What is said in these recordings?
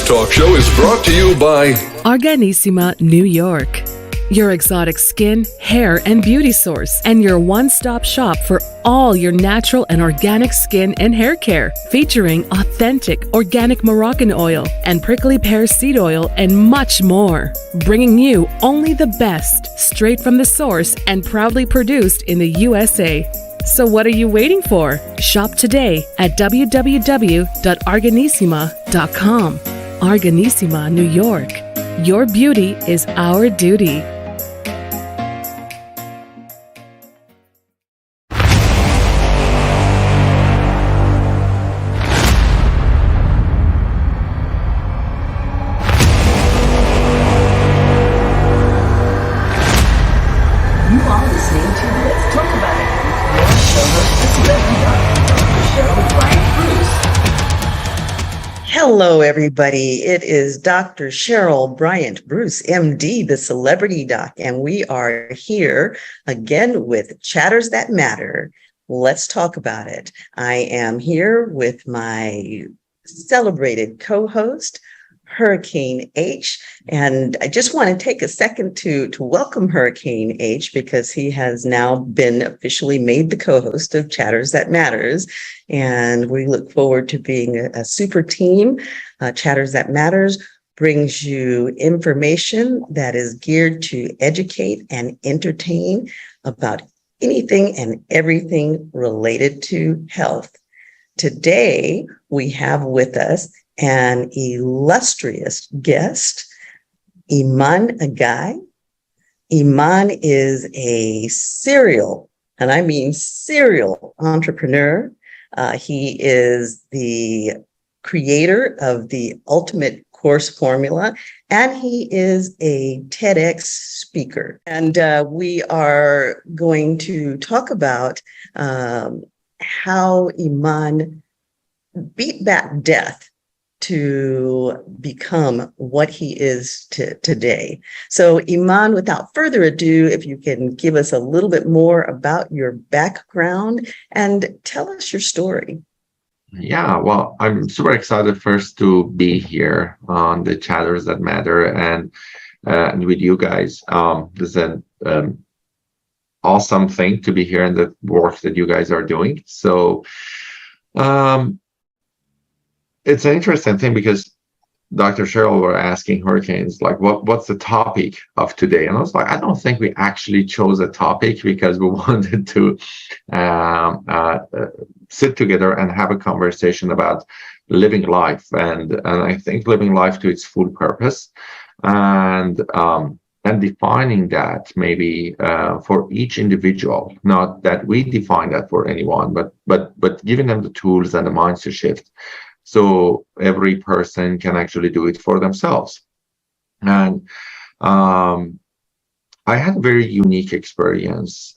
Tedx Talk Show is brought to you by Organissima, New York. Your exotic skin, hair, and beauty source, and your one-stop shop for all your natural and organic skin and hair care, featuring authentic organic Moroccan oil and prickly pear seed oil and much more. Bringing you only the best, straight from the source and proudly produced in the USA. So what are you waiting for? Shop today at www.organissima.com. Organissima, New York. Your beauty is our duty. Hello, everybody. It is Dr. Cheryl Bryant Bruce, MD, the Celebrity Doc, and we are here again with Chatters That Matter. Let's talk about it. I am here with my celebrated co-host, Hurricane H, and I just want to take a second to welcome Hurricane H because he has now been officially made the co-host of Chatters That Matters, and we look forward to being a super team. Chatters That Matters brings you information that is geared to educate and entertain about anything and everything related to health. Today, we have with us an illustrious guest, Iman Aghay. Iman is a serial, and I mean serial entrepreneur. He is the creator of the Ultimate Course Formula, and he is a TEDx speaker. And we are going to talk about how Iman beat back death to become what he is today. So Iman, without further ado, if you can give us a little bit more about your background and tell us your story. Yeah, well, I'm super excited first to be here on the Chatters That Matter and with you guys. This is an awesome thing to be here in the work that you guys are doing. So it's an interesting thing because Dr. Cheryl were asking Hurricanes, like, what's the topic of today? And I was like, I don't think we actually chose a topic because we wanted to sit together and have a conversation about living life. And I think living life to its full purpose and defining that maybe for each individual, not that we define that for anyone, but giving them the tools and the mindset shift. So every person can actually do it for themselves. And I had a very unique experience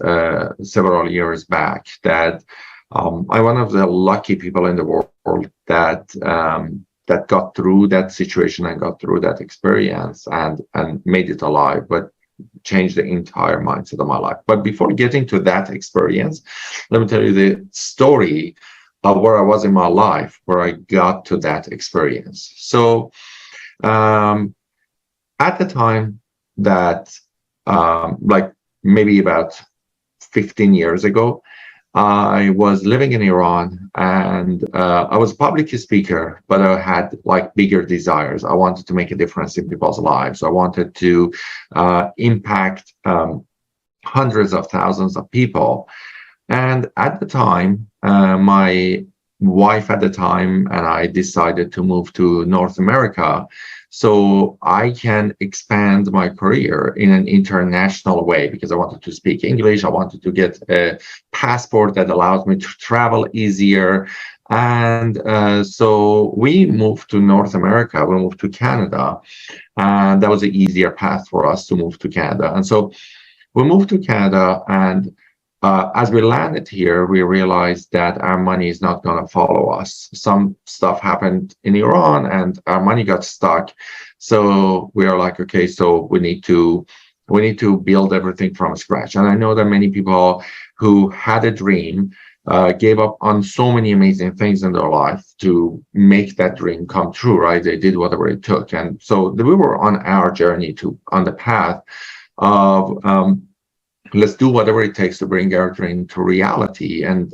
several years back that I'm one of the lucky people in the world that got through that situation and got through that experience and made it alive, but changed the entire mindset of my life. But before getting to that experience, let me tell you the story of where I was in my life, where I got to that experience. So at the time that, like maybe about 15 years ago, I was living in Iran and I was a public speaker, but I had like bigger desires. I wanted to make a difference in people's lives. I wanted to impact hundreds of thousands of people. And at the time, my wife at the time and I decided to move to North America so I can expand my career in an international way because I wanted to speak English. I wanted to get a passport that allows me to travel easier. And so we moved to North America. We moved to Canada. And that was an easier path for us to move to Canada. And so we moved to Canada and as we landed here, we realized that our money is not going to follow us. Some stuff happened in Iran and our money got stuck. So we are like, okay, so we need to build everything from scratch. And I know that many people who had a dream gave up on so many amazing things in their life to make that dream come true, right? They did whatever it took. And so we were on our journey on the path of, let's do whatever it takes to bring our dream to reality, and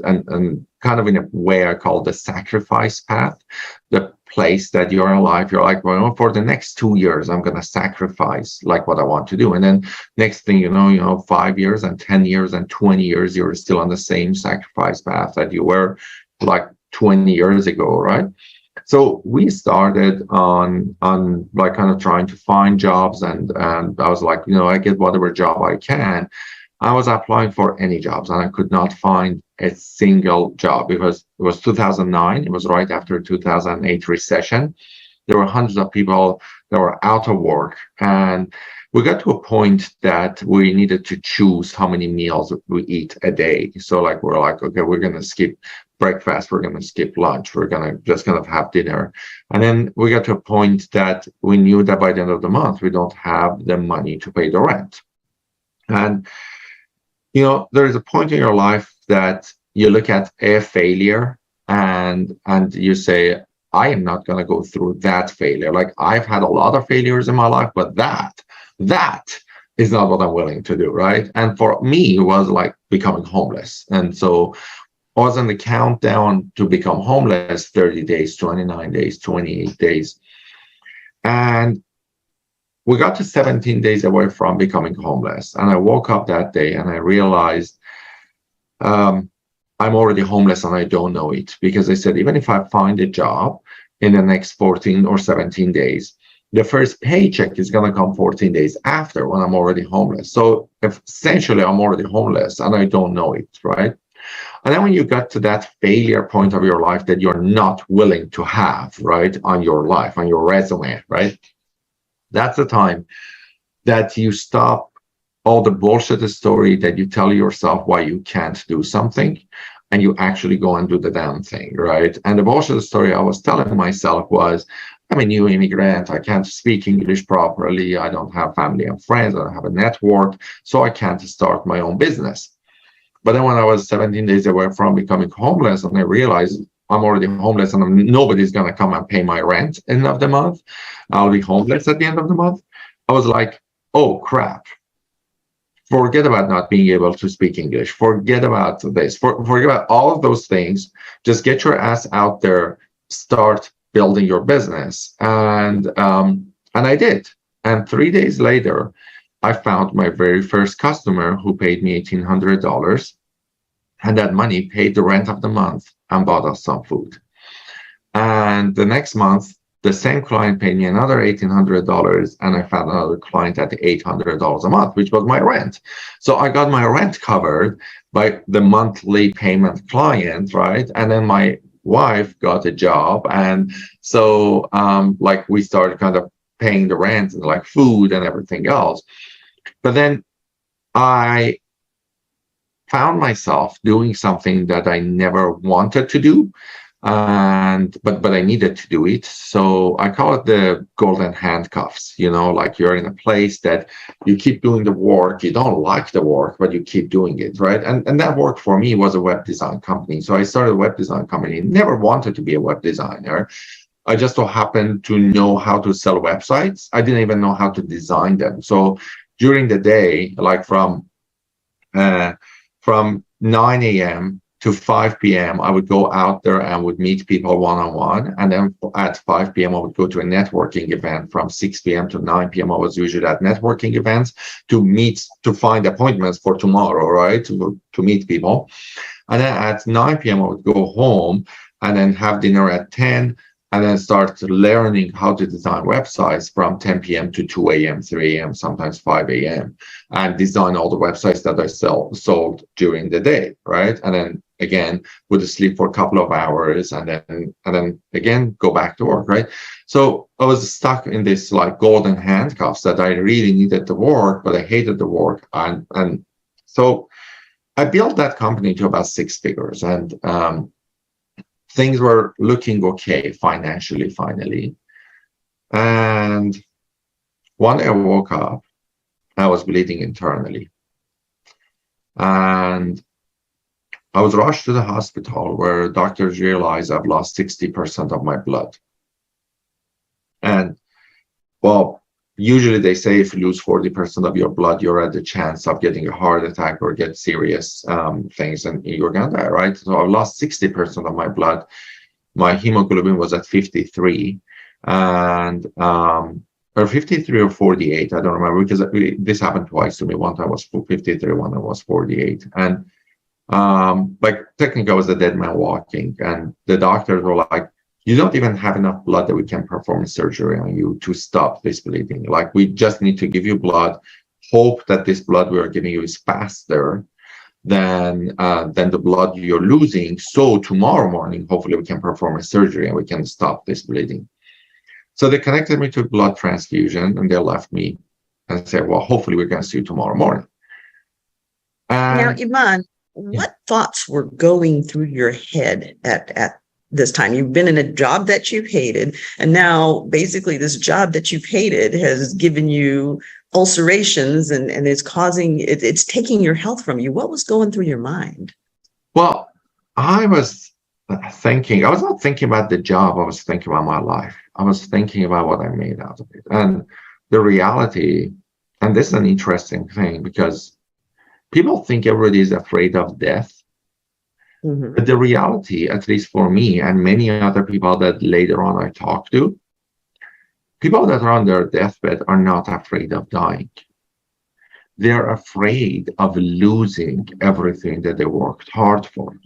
kind of in a way I call the sacrifice path, the place that you're alive, you're like, well, for the next 2 years, I'm going to sacrifice like what I want to do. And then next thing you know, 5 years and 10 years and 20 years, you're still on the same sacrifice path that you were like 20 years ago, right? So we started on like kind of trying to find jobs, and I was like, I get whatever job I can. I was applying for any jobs and I could not find a single job because it was 2009. It was right after 2008 recession. There were hundreds of people that were out of work, and we got to a point that we needed to choose how many meals we eat a day. So like, we're like, okay, we're going to skip breakfast. We're going to skip lunch. We're going to just kind of have dinner. And then we got to a point that we knew that by the end of the month, we don't have the money to pay the rent. And there is a point in your life that you look at a failure and you say, I am not going to go through that failure. Like, I've had a lot of failures in my life, but that is not what I'm willing to do, right? And for me, it was like becoming homeless. And so I was on the countdown to become homeless, 30 days, 29 days, 28 days. And we got to 17 days away from becoming homeless. And I woke up that day and I realized I'm already homeless and I don't know it. Because I said, even if I find a job in the next 14 or 17 days, the first paycheck is going to come 14 days after, when I'm already homeless. So essentially, I'm already homeless and I don't know it, right? And then when you got to that failure point of your life that you're not willing to have, right, on your life, on your resume, right? That's the time that you stop all the bullshit story that you tell yourself why you can't do something, and you actually go and do the damn thing, right? And the bullshit story I was telling myself was, I'm a new immigrant. I can't speak English properly. I don't have family and friends. I don't have a network, so I can't start my own business. But then when I was 17 days away from becoming homeless, and I realized I'm already homeless and nobody's going to come and pay my rent at the end of the month, I'll be homeless at the end of the month, I was like, oh, crap. Forget about not being able to speak English. Forget about this. Forget about all of those things. Just get your ass out there, start building your business. And I did. And 3 days later, I found my very first customer who paid me $1,800. And that money paid the rent of the month and bought us some food. And the next month, the same client paid me another $1,800, and I found another client at $800 a month, which was my rent. So I got my rent covered by the monthly payment client, right? And then my wife got a job. And so like we started kind of paying the rent and like food and everything else. But then I found myself doing something that I never wanted to do, but I needed to do it. So I call it the golden handcuffs. Like you're in a place that you keep doing the work, you don't like the work, but you keep doing it, right? And that work for me was a web design company. So I started a web design company. Never wanted to be a web designer. I just so happened to know how to sell websites. I didn't even know how to design them. So during the day, like from 9 a.m. to 5 p.m., I would go out there and would meet people one-on-one. And then at 5 p.m., I would go to a networking event. From 6 p.m. to 9 p.m., I was usually at networking events to find appointments for tomorrow, right? To meet people. And then at 9 p.m., I would go home and then have dinner at 10, and then start learning how to design websites from 10 p.m. to 2 a.m., 3 a.m., sometimes 5 a.m., and design all the websites that I sold during the day, right? And then again, would sleep for a couple of hours and then again, go back to work, right? So I was stuck in this like golden handcuffs that I really needed to work, but I hated the work. And so I built that company to about 6 figures, and things were looking okay financially, finally. And one day I woke up, I was bleeding internally. And I was rushed to the hospital where doctors realized I've lost 60% of my blood. And well, usually they say if you lose 40% of your blood, you're at the chance of getting a heart attack or get serious things, and you're gonna die, right? So I lost 60% of my blood. My hemoglobin was at 53, and or 53 or 48, I don't remember, because this happened twice to me. One time I was 53, one time I was 48, and like technically I was a dead man walking, and the doctors were like, you don't even have enough blood that we can perform surgery on you to stop this bleeding. Like, we just need to give you blood, hope that this blood we are giving you is faster than the blood you're losing. So tomorrow morning, hopefully we can perform a surgery and we can stop this bleeding. So they connected me to blood transfusion, and they left me and said, well, hopefully we're going to see you tomorrow morning. Now, Iman, what thoughts were going through your head at this time? You've been in a job that you've hated, and now basically this job that you've hated has given you ulcerations and it's causing, it's taking your health from you. What was going through your mind? Well, I was thinking, I was not thinking about the job, I was thinking about my life. I was thinking about what I made out of it. And the reality, and this is an interesting thing, because people think everybody is afraid of death. Mm-hmm. But the reality, at least for me and many other people that later on I talk to, people that are on their deathbed are not afraid of dying. They're afraid of losing everything that they worked hard for.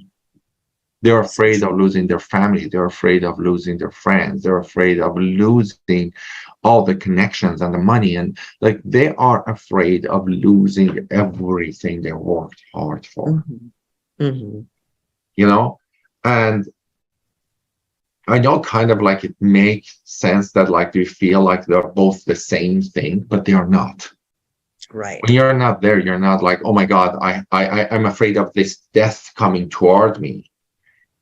They're afraid of losing their family. They're afraid of losing their friends. They're afraid of losing all the connections and the money. And like, they are afraid of losing everything they worked hard for. Mm-hmm. Mm-hmm. You know, and I know kind of like it makes sense that like you feel like they're both the same thing, but they are not. Right. When you're not there, you're not like, oh my God, I'm afraid of this death coming toward me.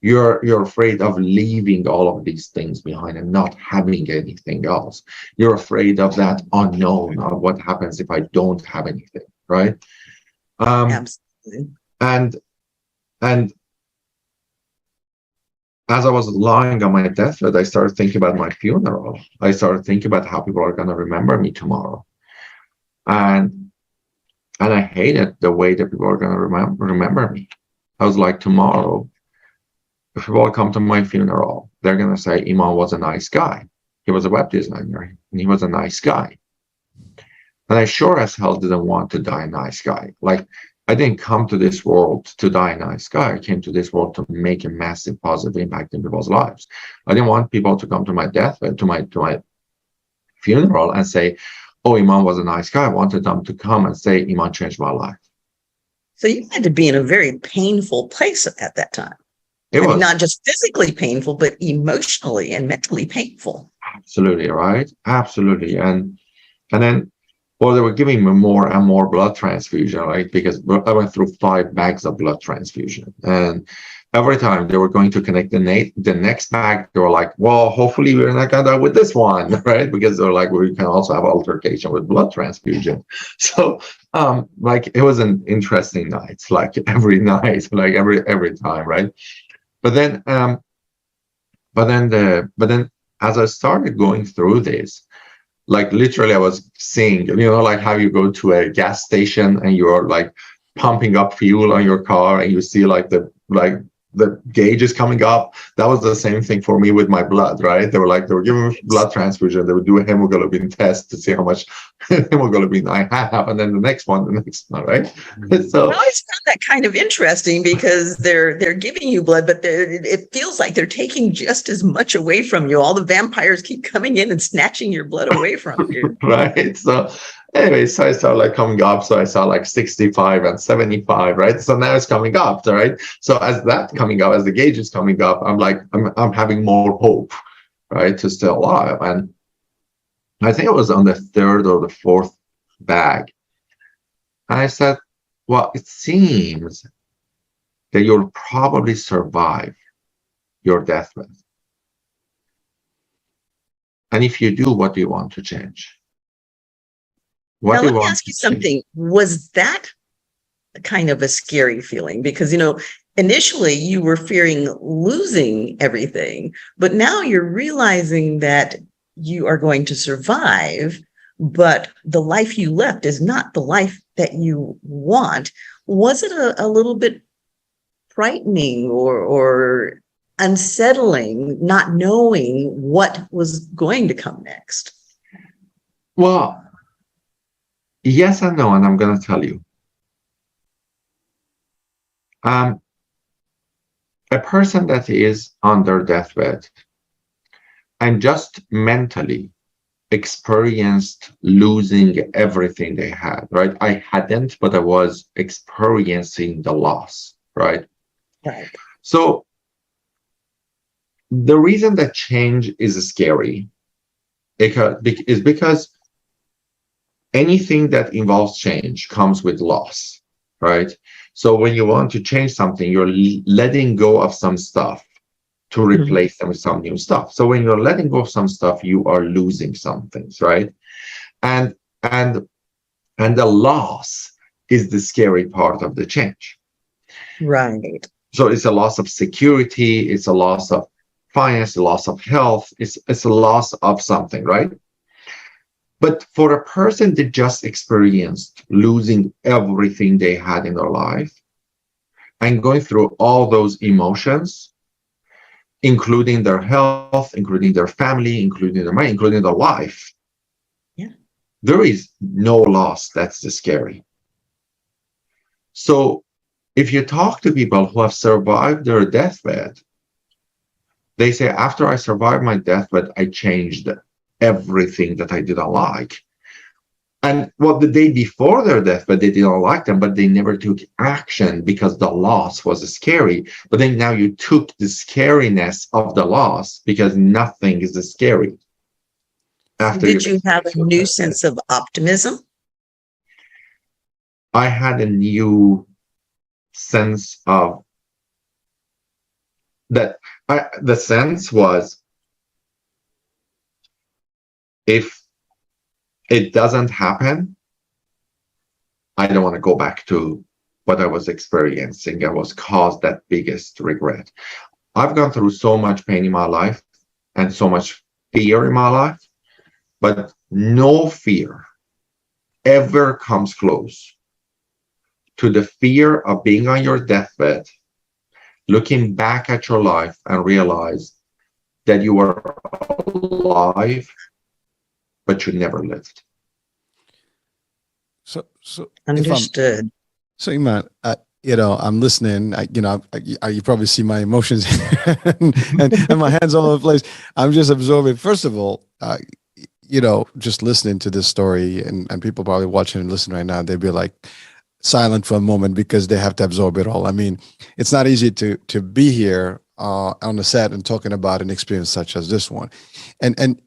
You're afraid of leaving all of these things behind and not having anything else. You're afraid of that unknown of what happens if I don't have anything, right? Absolutely. And as I was lying on my deathbed, I started thinking about my funeral. I started thinking about how people are going to remember me tomorrow. And I hated the way that people are going to remember me. I was like, tomorrow, if people come to my funeral, they're going to say, Iman was a nice guy. He was a web designer, and he was a nice guy. And I sure as hell didn't want to die a nice guy. Like, I didn't come to this world to die a nice guy. I came to this world to make a massive positive impact in people's lives. I didn't want people to come to my deathbed, to my funeral and say, oh, Iman was a nice guy. I wanted them to come and say, Iman changed my life. So you had to be in a very painful place at that time. It was not just physically painful, but emotionally and mentally painful. Absolutely, right? Absolutely. And then, well, they were giving me more and more blood transfusion, right? Because I went through 5 bags of blood transfusion. And every time they were going to connect the next bag, they were like, well, hopefully we're not going to die with this one, right? Because they're like, we can also have altercation with blood transfusion. So, like, it was an interesting night, like every night, like every time, right? But then as I started going through this, like literally I was seeing, like how you go to a gas station and you're like pumping up fuel on your car and you see like the gauge is coming up. That was the same thing for me with my blood, right? They were giving me blood transfusion. They would do a hemoglobin test to see how much hemoglobin I have, and then the next one, right? So I always found that kind of interesting because they're giving you blood, but it feels like they're taking just as much away from you. All the vampires keep coming in and snatching your blood away from you. Right. So anyway, so I saw like coming up. So I saw like 65 and 75, right? So now it's coming up, right? So as that coming up, as the gauge is coming up, I'm like, I'm having more hope, right, to stay alive. And I think it was on the 3rd or the 4th bag. And I said, well, it seems that you'll probably survive your deathbed. And if you do, what do you want to change? Now, let me ask you something. Was that kind of a scary feeling? Because, initially you were fearing losing everything, but now you're realizing that you are going to survive, but the life you left is not the life that you want. Was it a little bit frightening or unsettling, not knowing what was going to come next? Well, yes and no, and I'm going to tell you. A person that is on their deathbed and just mentally experienced losing everything they had, right? I hadn't, but I was experiencing the loss, right? Right. So the reason that change is scary is because anything that involves change comes with loss, right? So when you want to change something, you're letting go of some stuff to replace them with some new stuff. So when you're letting go of some stuff, you are losing some things, right? And the loss is the scary part of the change. Right. So it's a loss of security, it's a loss of finance, a loss of health, it's a loss of something, right? But for a person that just experienced losing everything they had in their life and going through all those emotions, including their health, including their family, including their money, including their life, there is no loss that's the scary. So if you talk to people who have survived their deathbed, they say, after I survived my deathbed, I changed everything that I didn't like. And well, the day before their deathbed, they didn't like them, but they never took action because the loss was scary. But then now you took the scariness of the loss because nothing is as scary. Did you have a new sense of optimism? I had a new sense of that. The sense was, if it doesn't happen, I don't want to go back to what I was experiencing. I was caused that biggest regret. I've gone through so much pain in my life and so much fear in my life, but no fear ever comes close to the fear of being on your deathbed, looking back at your life and realize that you were alive, but you never lived. So Understood. So Iman, I'm listening. You probably see my emotions and my hands all over the place. I'm just absorbing. First of all, just listening to this story, and people probably watching and listening right now, they'd be like silent for a moment because they have to absorb it all. I mean, it's not easy to be here on the set and talking about an experience such as this one, and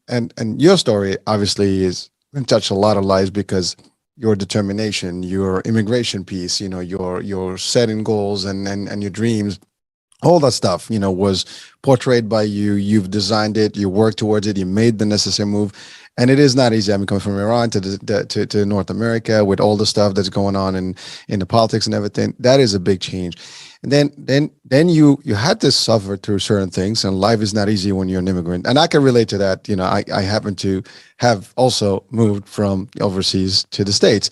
your story obviously is going to touch a lot of lives because your determination, your immigration piece, your setting goals and your dreams, all that stuff, was portrayed by you. You've designed it, you worked towards it, you made the necessary move. And it is not easy. I mean, coming from Iran to North America with all the stuff that's going on in the politics and everything, that is a big change. And then you had to suffer through certain things, and life is not easy when you're an immigrant. And I can relate to that. I happen to have also moved from overseas to the States.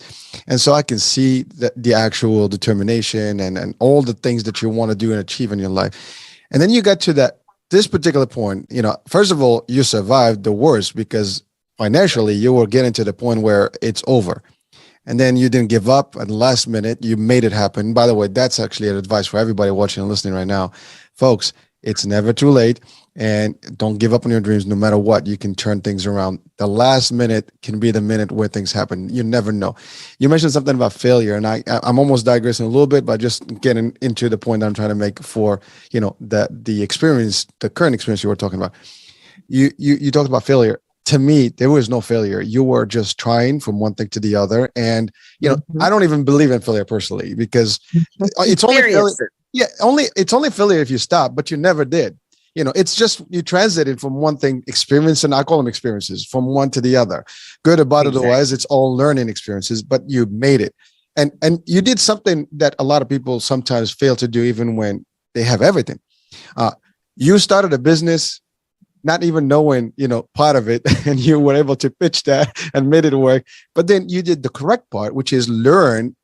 And so I can see the actual determination and all the things that you want to do and achieve in your life. And then you got to this particular point, first of all, you survived the worst because financially you were getting to the point where it's over. And then you didn't give up at the last minute. You made it happen. By the way, that's actually an advice for everybody watching and listening right now. Folks, it's never too late. And don't give up on your dreams. No matter what, you can turn things around. The last minute can be the minute where things happen. You never know. You mentioned something about failure, and I'm almost digressing a little bit, but just getting into the point that I'm trying to make for, the experience, the current experience you were talking about. You talked about failure. To me, there was no failure. You were just trying from one thing to the other. And, I don't even believe in failure personally, because it's only failure. Yeah, it's only failure if you stop, but you never did. It's just you transited from one thing, experience, and I call them experiences, from one to the other. Good or bad, otherwise, it's all learning experiences, but you made it. And you did something that a lot of people sometimes fail to do, even when they have everything. You started a business not even knowing, part of it, and you were able to pitch that and made it work. But then you did the correct part, which is learn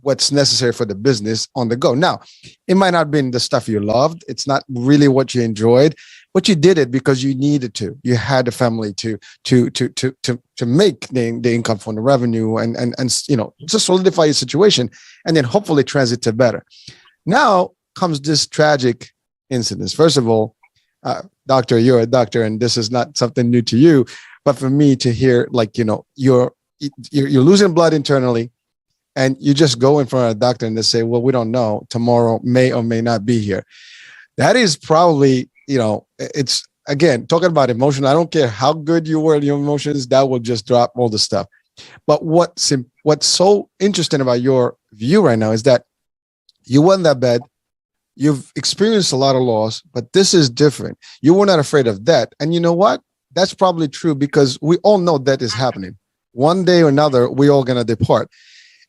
what's necessary for the business on the go. Now, it might not have been the stuff you loved. It's not really what you enjoyed, but you did it because you needed to. You had a family to make the income from the revenue and just solidify your situation, and then hopefully transit to better. Now comes this tragic incident. First of all, doctor, you're a doctor, and this is not something new to you. But for me to hear, you're losing blood internally, and you just go in front of a doctor and they say, well, we don't know, tomorrow may or may not be here. That is probably, it's, again, talking about emotion. I don't care how good you were in your emotions, that will just drop all the stuff. But what's so interesting about your view right now is that you weren't that bad. You've experienced a lot of loss, but this is different. You were not afraid of death. And you know what? That's probably true, because we all know that is happening. One day or another, we all going to depart.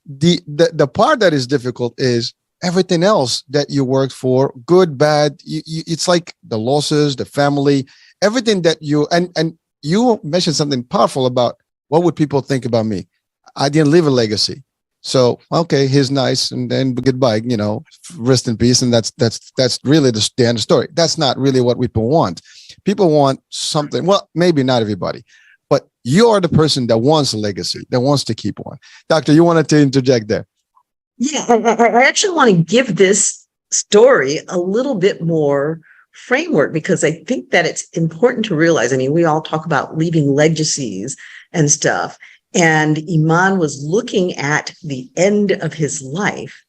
The part that is difficult is everything else that you worked for, good, bad. It's like the losses, the family, everything that and you mentioned something powerful about what would people think about me. I didn't leave a legacy. So, okay, he's nice, and then goodbye, rest in peace. And that's really the end of the story. That's not really what people want. People want something, well, maybe not everybody, but you're the person that wants a legacy, that wants to keep on. Doctor, you wanted to interject there. Yeah, I actually want to give this story a little bit more framework, because I think that it's important to realize, we all talk about leaving legacies and stuff. And Iman was looking at the end of his life,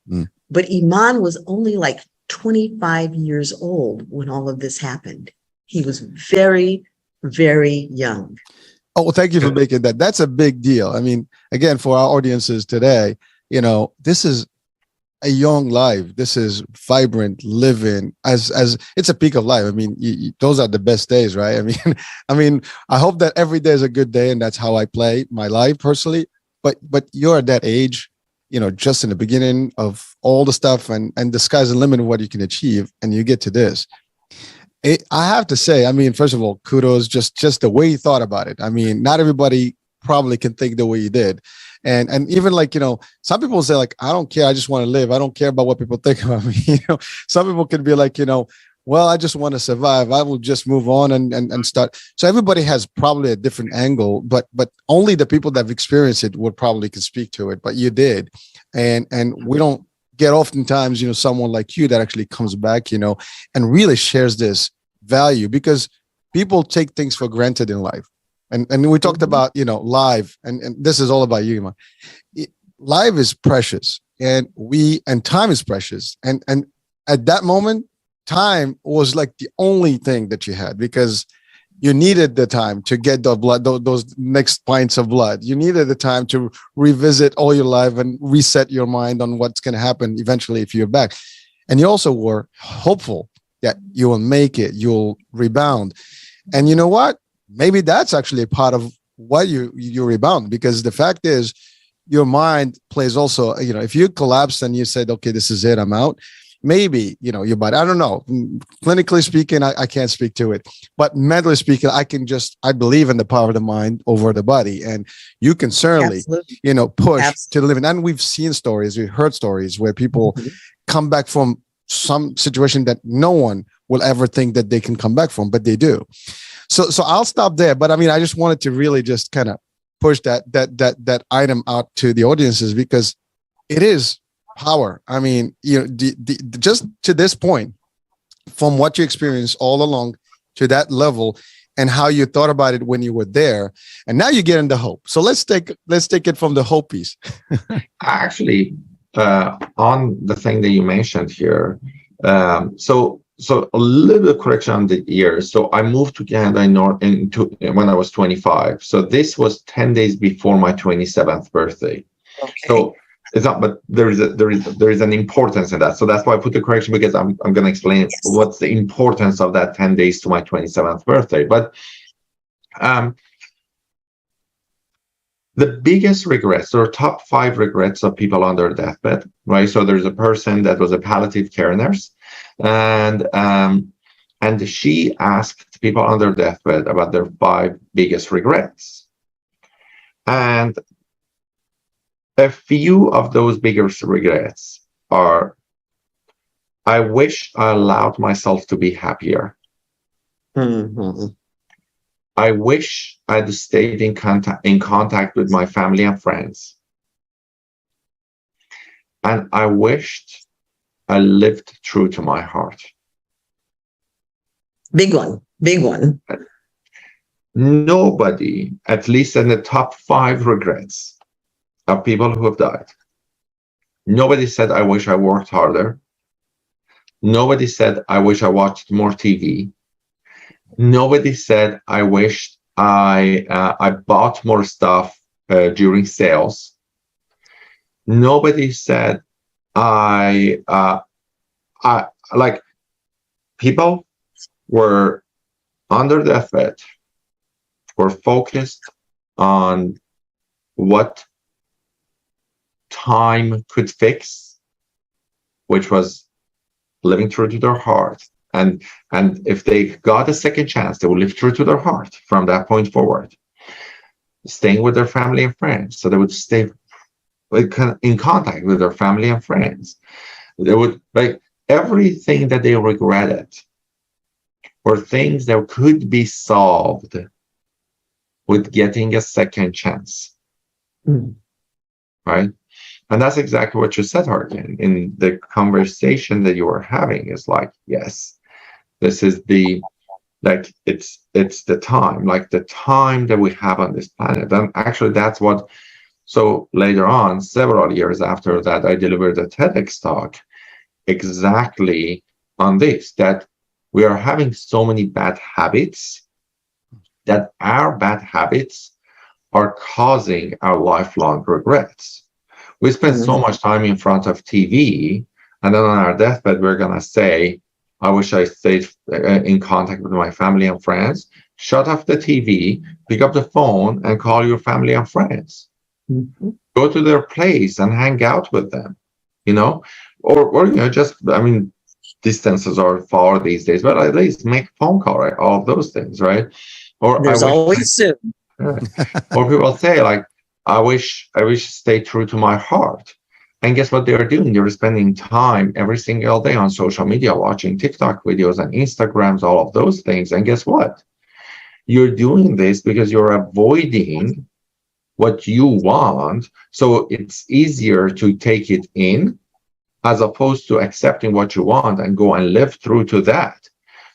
but Iman was only like 25 years old when all of this happened. He was very, very young. Oh, well, thank you for making that. That's a big deal. Again, for our audiences today, this is a young life. This is vibrant living as it's a peak of life. Those are the best days, right? I hope that every day is a good day, and that's how I play my life personally. But you're at that age, just in the beginning of all the stuff, and the sky's the limit of what you can achieve, and you get to this. I have to say, first of all, kudos, just the way you thought about it. Not everybody probably can think the way you did. And even some people say I don't care. I just want to live. I don't care about what people think about me. Some people can be well, I just want to survive. I will just move on and start. So everybody has probably a different angle, but only the people that have experienced it would probably can speak to it. But you did. And we don't get oftentimes, someone like you that actually comes back, and really shares this value, because people take things for granted in life. And we talked about, life, and this is all about you, Iman. Life is precious, and time is precious. And at that moment, time was like the only thing that you had, because you needed the time to get the blood, those next pints of blood. You needed the time to revisit all your life and reset your mind on what's going to happen eventually if you're back. And you also were hopeful that you will make it, you'll rebound. And you know what? Maybe that's actually a part of why you rebound, because the fact is your mind plays also, if you collapse and you said, okay, this is it, I'm out, maybe, your body, I don't know, clinically speaking, I can't speak to it, but mentally speaking, I believe in the power of the mind over the body. And you can certainly, push to the limit. And we've seen stories, we've heard stories where people come back from some situation that no one will ever think that they can come back from, but they do. So I'll stop there. But I just wanted to really just kind of push that item out to the audiences, because it is power. Just to this point, from what you experienced all along to that level, and how you thought about it when you were there, and now you get into hope. So let's take it from the hope piece. Actually, on the thing that you mentioned here, so a little bit of correction on the years. So I moved to Canada when I was 25. So this was 10 days before my 27th birthday. Okay. So it's not, but there is an importance in that. So that's why I put the correction, because I'm going to explain what's the importance of that 10 days to my 27th birthday. But the biggest regrets, or top 5 regrets of people on their deathbed, right? So there's a person that was a palliative care nurse And she asked people on their deathbed about their 5 biggest regrets. And a few of those biggest regrets are, I wish I allowed myself to be happier. Mm-hmm. I wish I'd stayed in contact with my family and friends. And I wished I lived true to my heart. Big one. Big one. Nobody, at least in the top 5 regrets of people who have died, nobody said, I wish I worked harder. Nobody said, I wish I watched more TV. Nobody said, I wished I bought more stuff during sales. Nobody said, like, people were on their deathbed, were focused on what time could fix, which was living true to their heart. And if they got a second chance, they would live true to their heart from that point forward, staying with their family and friends. So they would stay in contact with their family and friends. They would, like, everything that they regretted were things that could be solved with getting a second chance. Right? And that's exactly what you said, Harkin, in the conversation that you were having. Is like, yes, this is the, like, it's the time, like the time that we have on this planet. And actually that's what, so later on, several years after that, I delivered a TEDx talk exactly on this, that we are having so many bad habits, that our bad habits are causing our lifelong regrets. We spend so much time in front of TV, and then on our deathbed, we're going to say, I wish I stayed in contact with my family and friends. Shut off the TV, pick up the phone, and call your family and friends. Go to their place and hang out with them, or just, I mean, distances are far these days, but at least make a phone call, right? All of those things, right? Or there's always soon. Or people say, like, I wish I stay true to my heart. And guess what they're doing? They're spending time every single day on social media, watching TikTok videos and Instagrams, all of those things. And guess what? You're doing this because you're avoiding what you want. So it's easier to take it in as opposed to accepting what you want and go and live through to that.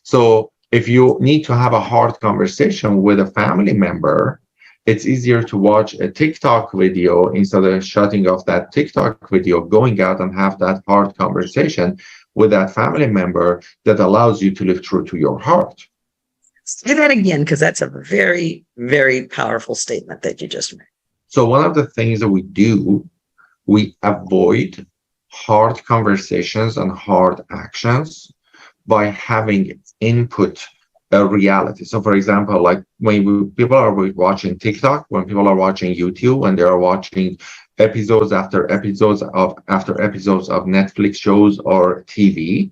So if you need to have a hard conversation with a family member, it's easier to watch a TikTok video instead of shutting off that TikTok video, going out and have that hard conversation with that family member that allows you to live true to your heart. Say that again, because that's a very, very powerful statement that you just made. So one of the things that we do, we avoid hard conversations and hard actions by having input a reality. So for example, like when people are watching TikTok, when people are watching YouTube, when they are watching episodes after episodes of Netflix shows or TV,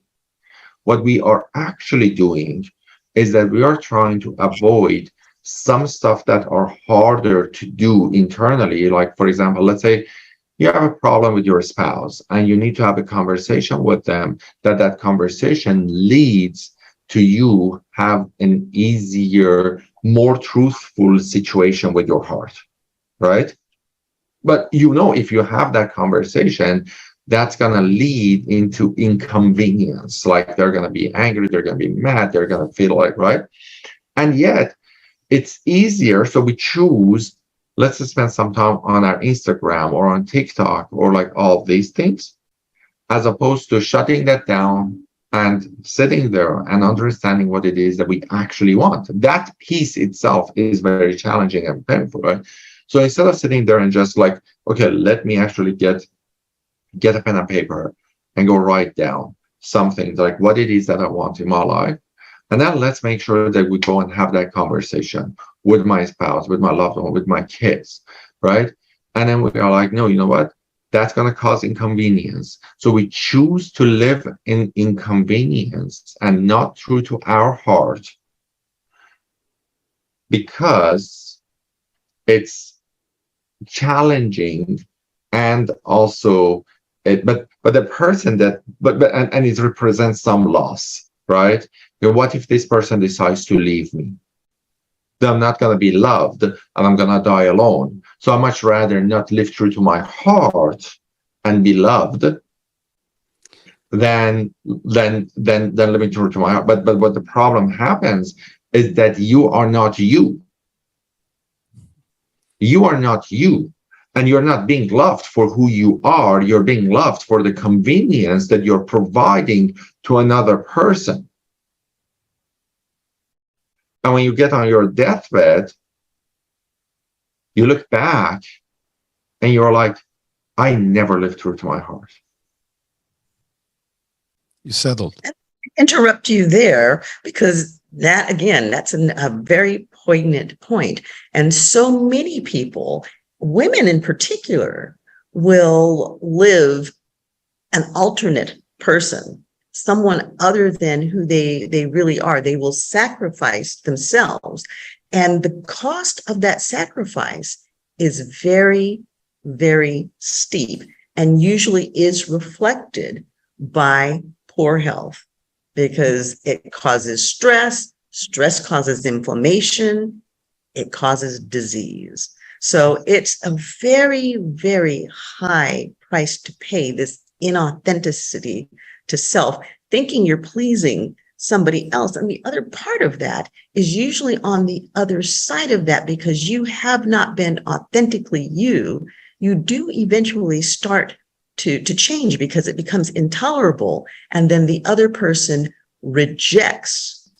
what we are actually doing is that we are trying to avoid some stuff that are harder to do internally. Like, for example, let's say you have a problem with your spouse and you need to have a conversation with them, that conversation leads to you have an easier, more truthful situation with your heart, right? But if you have that conversation, that's going to lead into inconvenience. Like, they're going to be angry, they're going to be mad, they're going to feel like, right? And yet it's easier. So we choose, let's just spend some time on our Instagram or on TikTok or like all of these things, as opposed to shutting that down and sitting there and understanding what it is that we actually want. That piece itself is very challenging and painful, right? So instead of sitting there and just like, okay, let me actually get a pen and paper and go write down something like what it is that I want in my life. And then let's make sure that we go and have that conversation with my spouse, with my loved one, with my kids, right? And then we are like, no, you know what? that's going to cause inconvenience. So we choose to live in inconvenience and not true to our heart because it's challenging, and also but the person that and it represents some loss, right? What if this person decides to leave me? Then I'm not going to be loved and I'm going to die alone. So I much rather not live true to my heart and be loved than living true to my heart. But what the problem happens is that you are not you. You are not you. And you're not being loved for who you are. You're being loved for the convenience that you're providing to another person. And when you get on your deathbed, you look back and you're like, I never lived true to my heart. You settled. Interrupt you there, because that, again, that's a very poignant point. And so many people, women in particular, will live an alternate person, someone other than who they really are. They will sacrifice themselves. And the cost of that sacrifice is very, very steep, and usually is reflected by poor health, because it causes stress. Stress causes inflammation. It causes disease. So it's a very, very high price to pay, this inauthenticity to self, thinking you're pleasing somebody else. And the other part of that is usually on the other side of that, because you have not been authentically you. You do eventually start to change, because it becomes intolerable. And then the other person rejects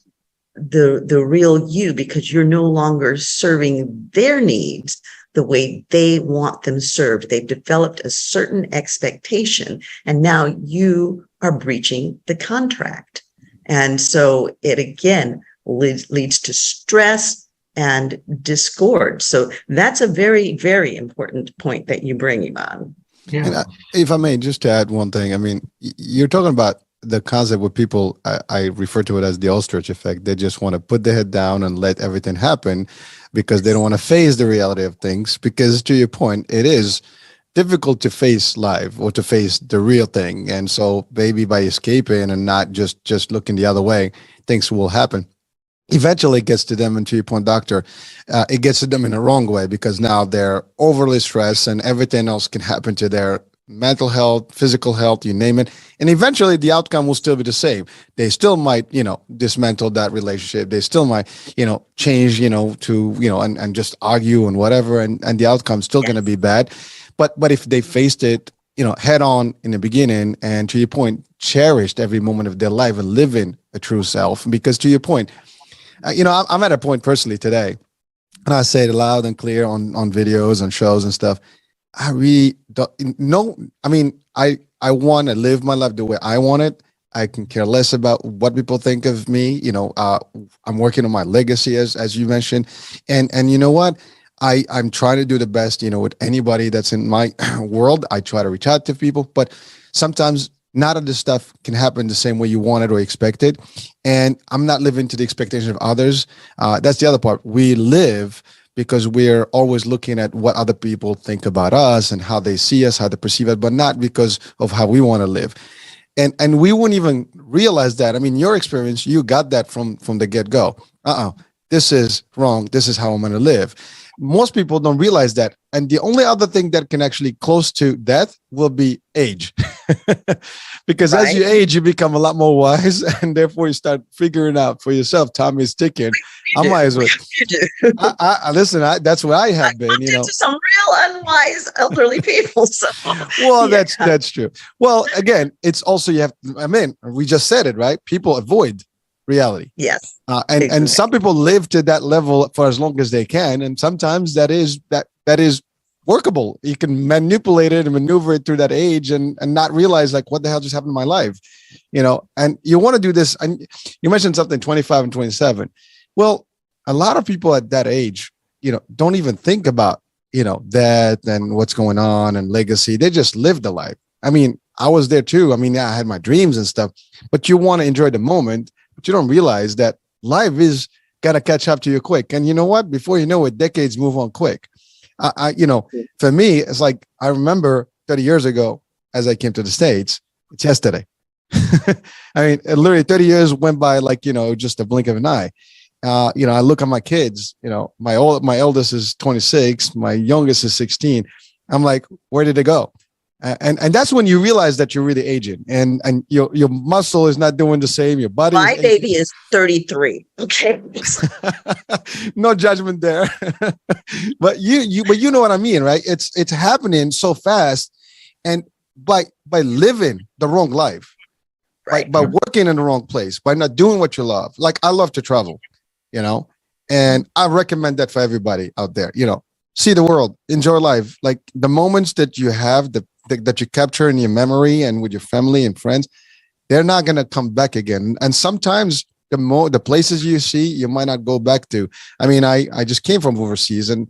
the real you, because you're no longer serving their needs the way they want them served. They've developed a certain expectation, and now you are breaching the contract. And so it again leads to stress and discord. So that's a very, very important point that you bring, Iman. Yeah. And if I may, just to add one thing, I mean, you're talking about the concept where people, I refer to it as the ostrich effect. They just want to put their head down and let everything happen because they don't want to face the reality of things. Because to your point, it is difficult to face life or to face the real thing. And so maybe by escaping and not just looking the other way, things will happen. Eventually it gets to them, and to your point, doctor, it gets to them in a wrong way, because now they're overly stressed and everything else can happen to their mental health, physical health, you name it. And eventually the outcome will still be the same. They still might, dismantle that relationship. They still might, change, to, and just argue and whatever. And the outcome's still going to be bad. But if they faced it, head on in the beginning, and to your point, cherished every moment of their life and living a true self. Because to your point, I'm at a point personally today, and I say it loud and clear on videos, on shows and stuff. I really don't know. I mean, I want to live my life the way I want it. I can care less about what people think of me. I'm working on my legacy, as you mentioned. And you know what? I'm trying to do the best, with anybody that's in my world. I try to reach out to people, but sometimes not all this stuff can happen the same way you want it or expect it. And I'm not living to the expectation of others. That's the other part. We live because we're always looking at what other people think about us and how they see us, how they perceive it, but not because of how we want to live. And we wouldn't even realize that. I mean, your experience, you got that from the get-go. This is wrong. This is how I'm going to live. Most people don't realize that. And the only other thing that can actually close to death will be age. Because as you age, you become a lot more wise, and therefore you start figuring out for yourself, time is ticking. I might as well. Listen, that's what I have been, Into some real unwise elderly people. So. Well, that's true. Well, again, it's also, we just said it, right? People avoid reality. Yes. And some people live to that level for as long as they can. And sometimes that is workable. You can manipulate it and maneuver it through that age and not realize, like, what the hell just happened in my life, and you want to do this. And you mentioned something 25 and 27. Well, a lot of people at that age, don't even think about death and what's going on and legacy. They just live the life. I mean, I was there too. I mean, I had my dreams and stuff, but you want to enjoy the moment, but you don't realize that life is got to catch up to you quick. And you know what? Before you know it, decades move on quick. For me, it's like, I remember 30 years ago, as I came to the States, it's yesterday. I mean, literally 30 years went by like, just a blink of an eye. I look at my kids, my eldest is 26, my youngest is 16. I'm like, where did it go? And that's when you realize that you're really aging, and your muscle is not doing the same. Your body. My baby is 33. Okay. No judgment there. But you know what I mean, right? It's happening so fast, and by living the wrong life, Right. by working in the wrong place, by not doing what you love. Like, I love to travel, and I recommend that for everybody out there. See the world, enjoy life. Like, the moments that you have, that you capture in your memory and with your family and friends, they're not going to come back again. And sometimes the places you see, you might not go back to. I mean, I just came from overseas, and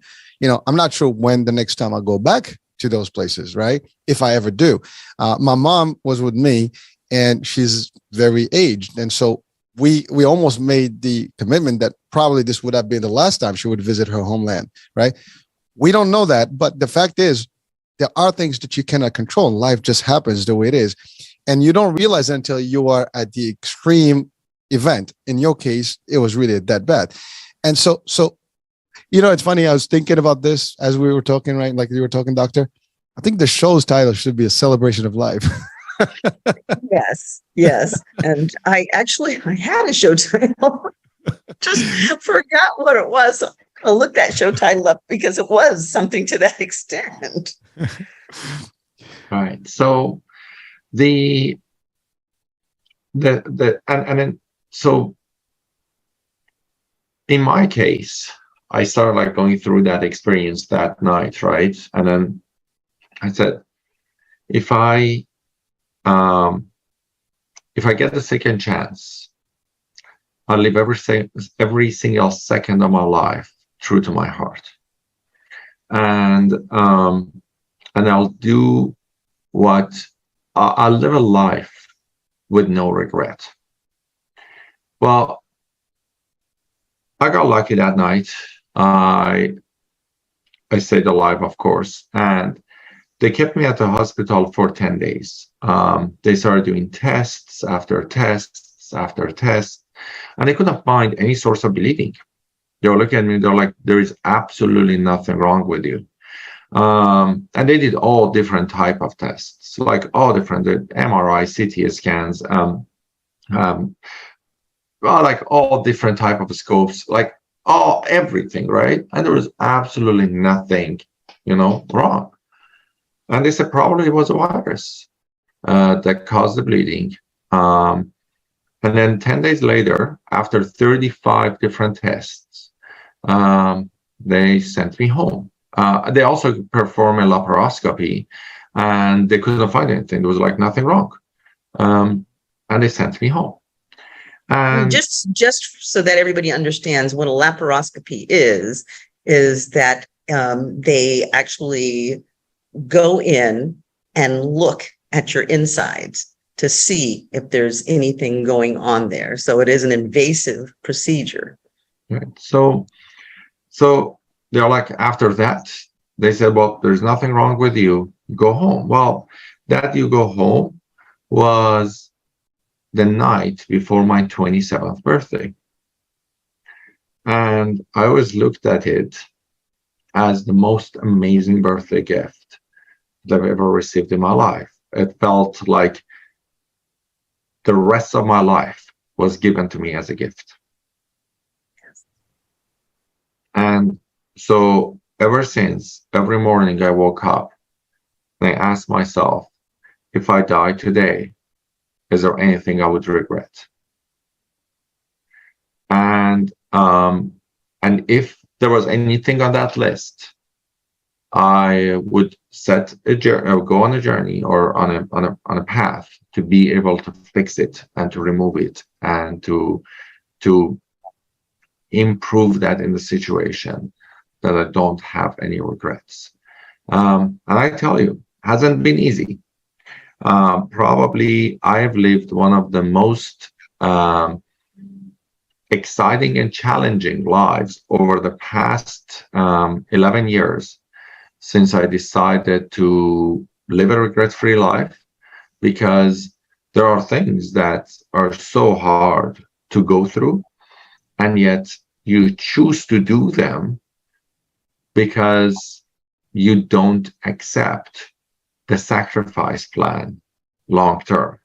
I'm not sure when the next time I'll go back to those places, right? If I ever do. My mom was with me, and she's very aged, and so we almost made the commitment that probably this would have been the last time she would visit her homeland, right? We don't know that, but the fact is, there are things that you cannot control. Life just happens the way it is. And you don't realize it until you are at the extreme event. In your case, it was really that bad. And so it's funny. I was thinking about this as we were talking, right? Like you were talking, Doctor. I think the show's title should be A Celebration of Life. Yes. And I had a show title. Just forgot what it was. I'll look that show title up because it was something to that extent. Right. So so in my case, I started like going through that experience that night, right? And then I said, if I get a second chance, I'll live every single second of my life true to my heart, and I'll do what I'll live a life with no regret. Well, I got lucky that night. I stayed alive, of course, and they kept me at the hospital for 10 days. They started doing tests after tests after tests, and they couldn't find any source of bleeding. They were looking at me, they're like, there is absolutely nothing wrong with you. And they did all different type of tests, like all different MRI, CT scans, like all different type of scopes, like everything, right? And there was absolutely nothing, wrong. And they said probably it was a virus that caused the bleeding. And then 10 days later, after 35 different tests, they sent me home. They also performed a laparoscopy, and they couldn't find anything. There was like nothing wrong. And they sent me home. And just so that everybody understands what a laparoscopy is that they actually go in and look at your insides to see if there's anything going on there. So it is an invasive procedure. Right. So they're like, after that, they said, well, there's nothing wrong with you. Go home. Well, that you go home was the night before my 27th birthday. And I always looked at it as the most amazing birthday gift that I've ever received in my life. It felt like the rest of my life was given to me as a gift. And so ever since, every morning I woke up and I asked myself, if I die today, is there anything I would regret? And if there was anything on that list, I would set a journey, or go on a journey, or on a path to be able to fix it and to remove it and to improve that in the situation. that I don't have any regrets. And I tell you, hasn't been easy. Probably I've lived one of the most exciting and challenging lives over the past 11 years since I decided to live a regret-free life, because there are things that are so hard to go through, and yet you choose to do them because you don't accept the sacrifice plan long term.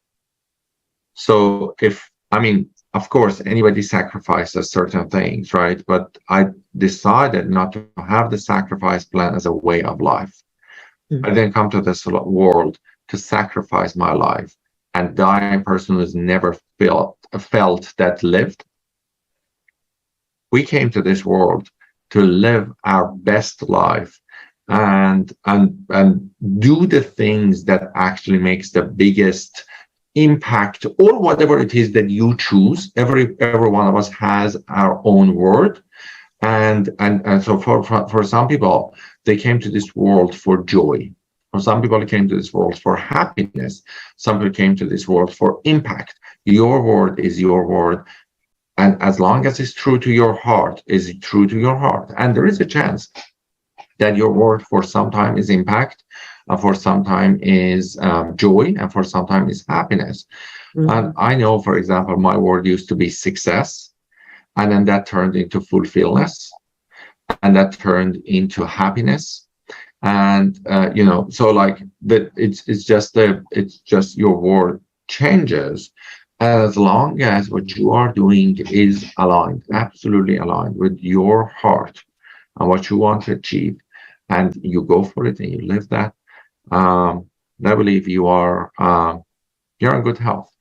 So of course, anybody sacrifices certain things, right? But I decided not to have the sacrifice plan as a way of life. I didn't come to this world to sacrifice my life and die a person who's never felt that lived. We came to this world to live our best life and do the things that actually makes the biggest impact, or whatever it is that you choose. Every one of us has our own word, and so for some people, they came to this world for joy. For some people, came to this world for happiness. Some people came to this world for impact. Your word is your word, and as long as it's true to your heart, is true to your heart. And there is a chance that your word for some time is impact, for some time is joy, and for some time is happiness. And I know, for example, my word used to be success, and then that turned into fulfillment, and that turned into happiness. And so like that, it's just your word changes, as long as what you are doing is aligned, absolutely aligned with your heart and what you want to achieve, and you go for it and you live that. I believe you're in good health.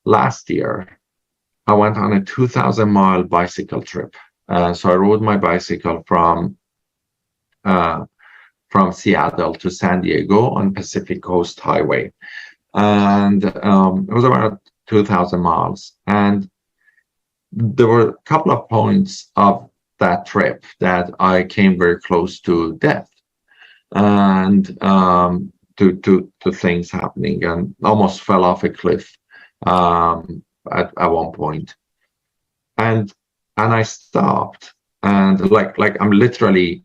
Last year, I went on a 2,000-mile bicycle trip. So I rode my bicycle from Seattle to San Diego on Pacific Coast Highway, and it was about 2,000 miles. And there were a couple of points of that trip that I came very close to death, and to things happening, and almost fell off a cliff at one point. And I stopped, and like I'm literally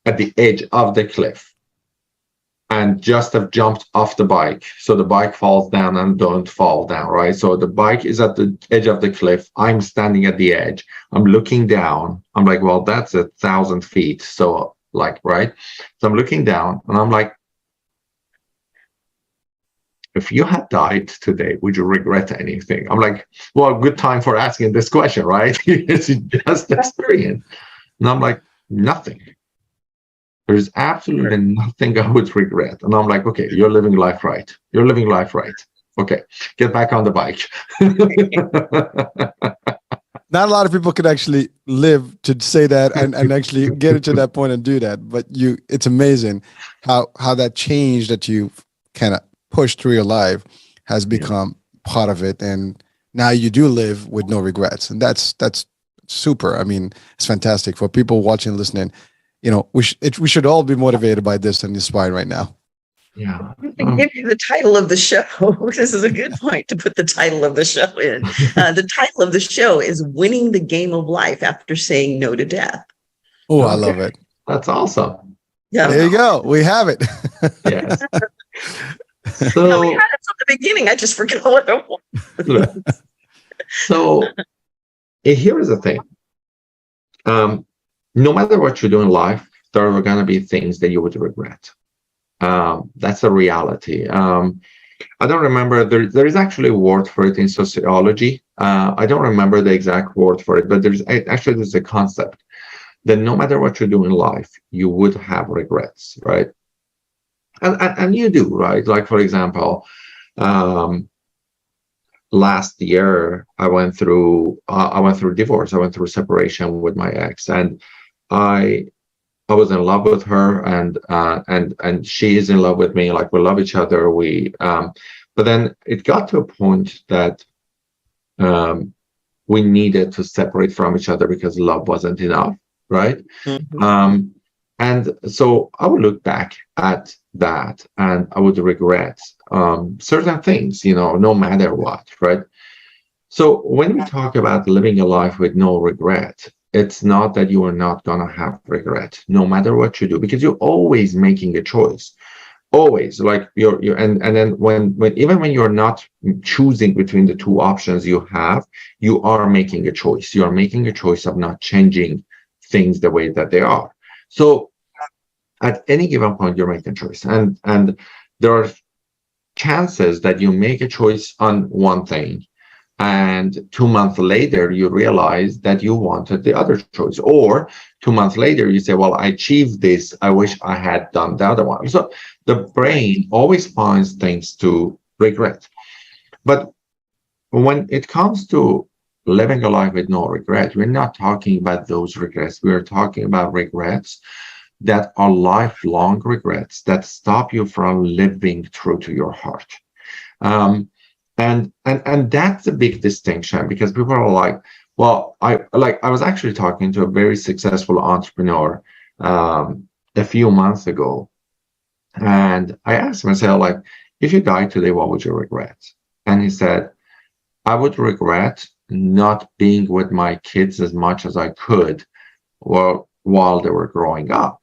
at the edge of the cliff, and just have jumped off the bike. So the bike falls down and don't fall down, right? So the bike is at the edge of the cliff. I'm standing at the edge. I'm looking down. I'm like, well, that's 1,000 feet. So like, right? So I'm looking down, and I'm like, if you had died today, would you regret anything? I'm like, well, good time for asking this question, right? It's just experience. And I'm like, nothing. There's absolutely nothing I would regret. And I'm like, okay, you're living life right. You're living life right. Okay, get back on the bike. Not a lot of people could actually live to say that and actually get it to that point and do that. But it's amazing how that change that you kind of pushed through your life has become part of it. And now you do live with no regrets. And that's super. I mean, it's fantastic for people watching, listening. We should all be motivated by this and inspired right now. Yeah. I give you the title of the show. This is a good point to put the title of the show in. The title of the show is Winning the Game of Life After Saying No to Death. Oh, I love it. That's awesome. Yeah. There you go. We have it. Yes. So we had it from the beginning. I just forgot what it was. So here is the thing. No matter what you do in life, there are going to be things that you would regret. That's a reality. I don't remember, there is actually a word for it in sociology. I don't remember the exact word for it, but there's a concept that no matter what you do in life, you would have regrets, right? And you do, right? Like, for example, last year I went through divorce. I went through separation with my ex, and I was in love with her, and she is in love with me. Like, we love each other. But then it got to a point that we needed to separate from each other because love wasn't enough, right? And so I would look back at that and I would regret certain things, no matter what, right? So when we talk about living a life with no regret, it's not that you are not going to have regret, no matter what you do, because you're always making a choice. Always, like you're and then when even when you're not choosing between the two options you have, you are making a choice. You are making a choice of not changing things the way that they are. So at any given point, you're making a choice, and there are chances that you make a choice on one thing, and 2 months later you realize that you wanted the other choice, or 2 months later you say, well, I achieved this, I wish I had done the other one. So the brain always finds things to regret. But when it comes to living a life with no regret, we're not talking about those regrets. We're talking about regrets that are lifelong regrets that stop you from living true to your heart. And that's a big distinction, because people are like, well, I was actually talking to a very successful entrepreneur a few months ago, and I asked myself, like, if you died today, what would you regret? And he said, I would regret not being with my kids as much as I could while they were growing up.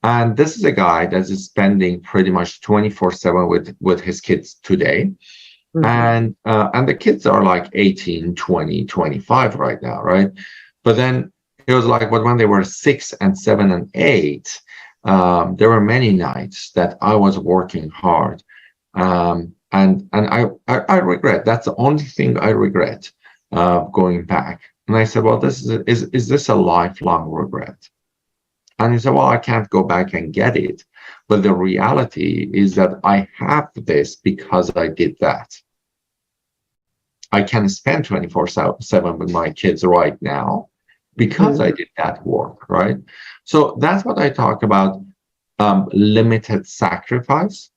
And this is a guy that is spending pretty much 24/7 with his kids today. And the kids are like 18, 20, 25 right now, right? But then it was like, but when they were 6 and 7 and 8, there were many nights that I was working hard. And I regret. That's the only thing I regret going back. And I said, well, is this a lifelong regret? And he said, well, I can't go back and get it. But the reality is that I have this because I did that. I can spend 24/7 with my kids right now because I did that work, right? So that's what I talk about, limited sacrifice.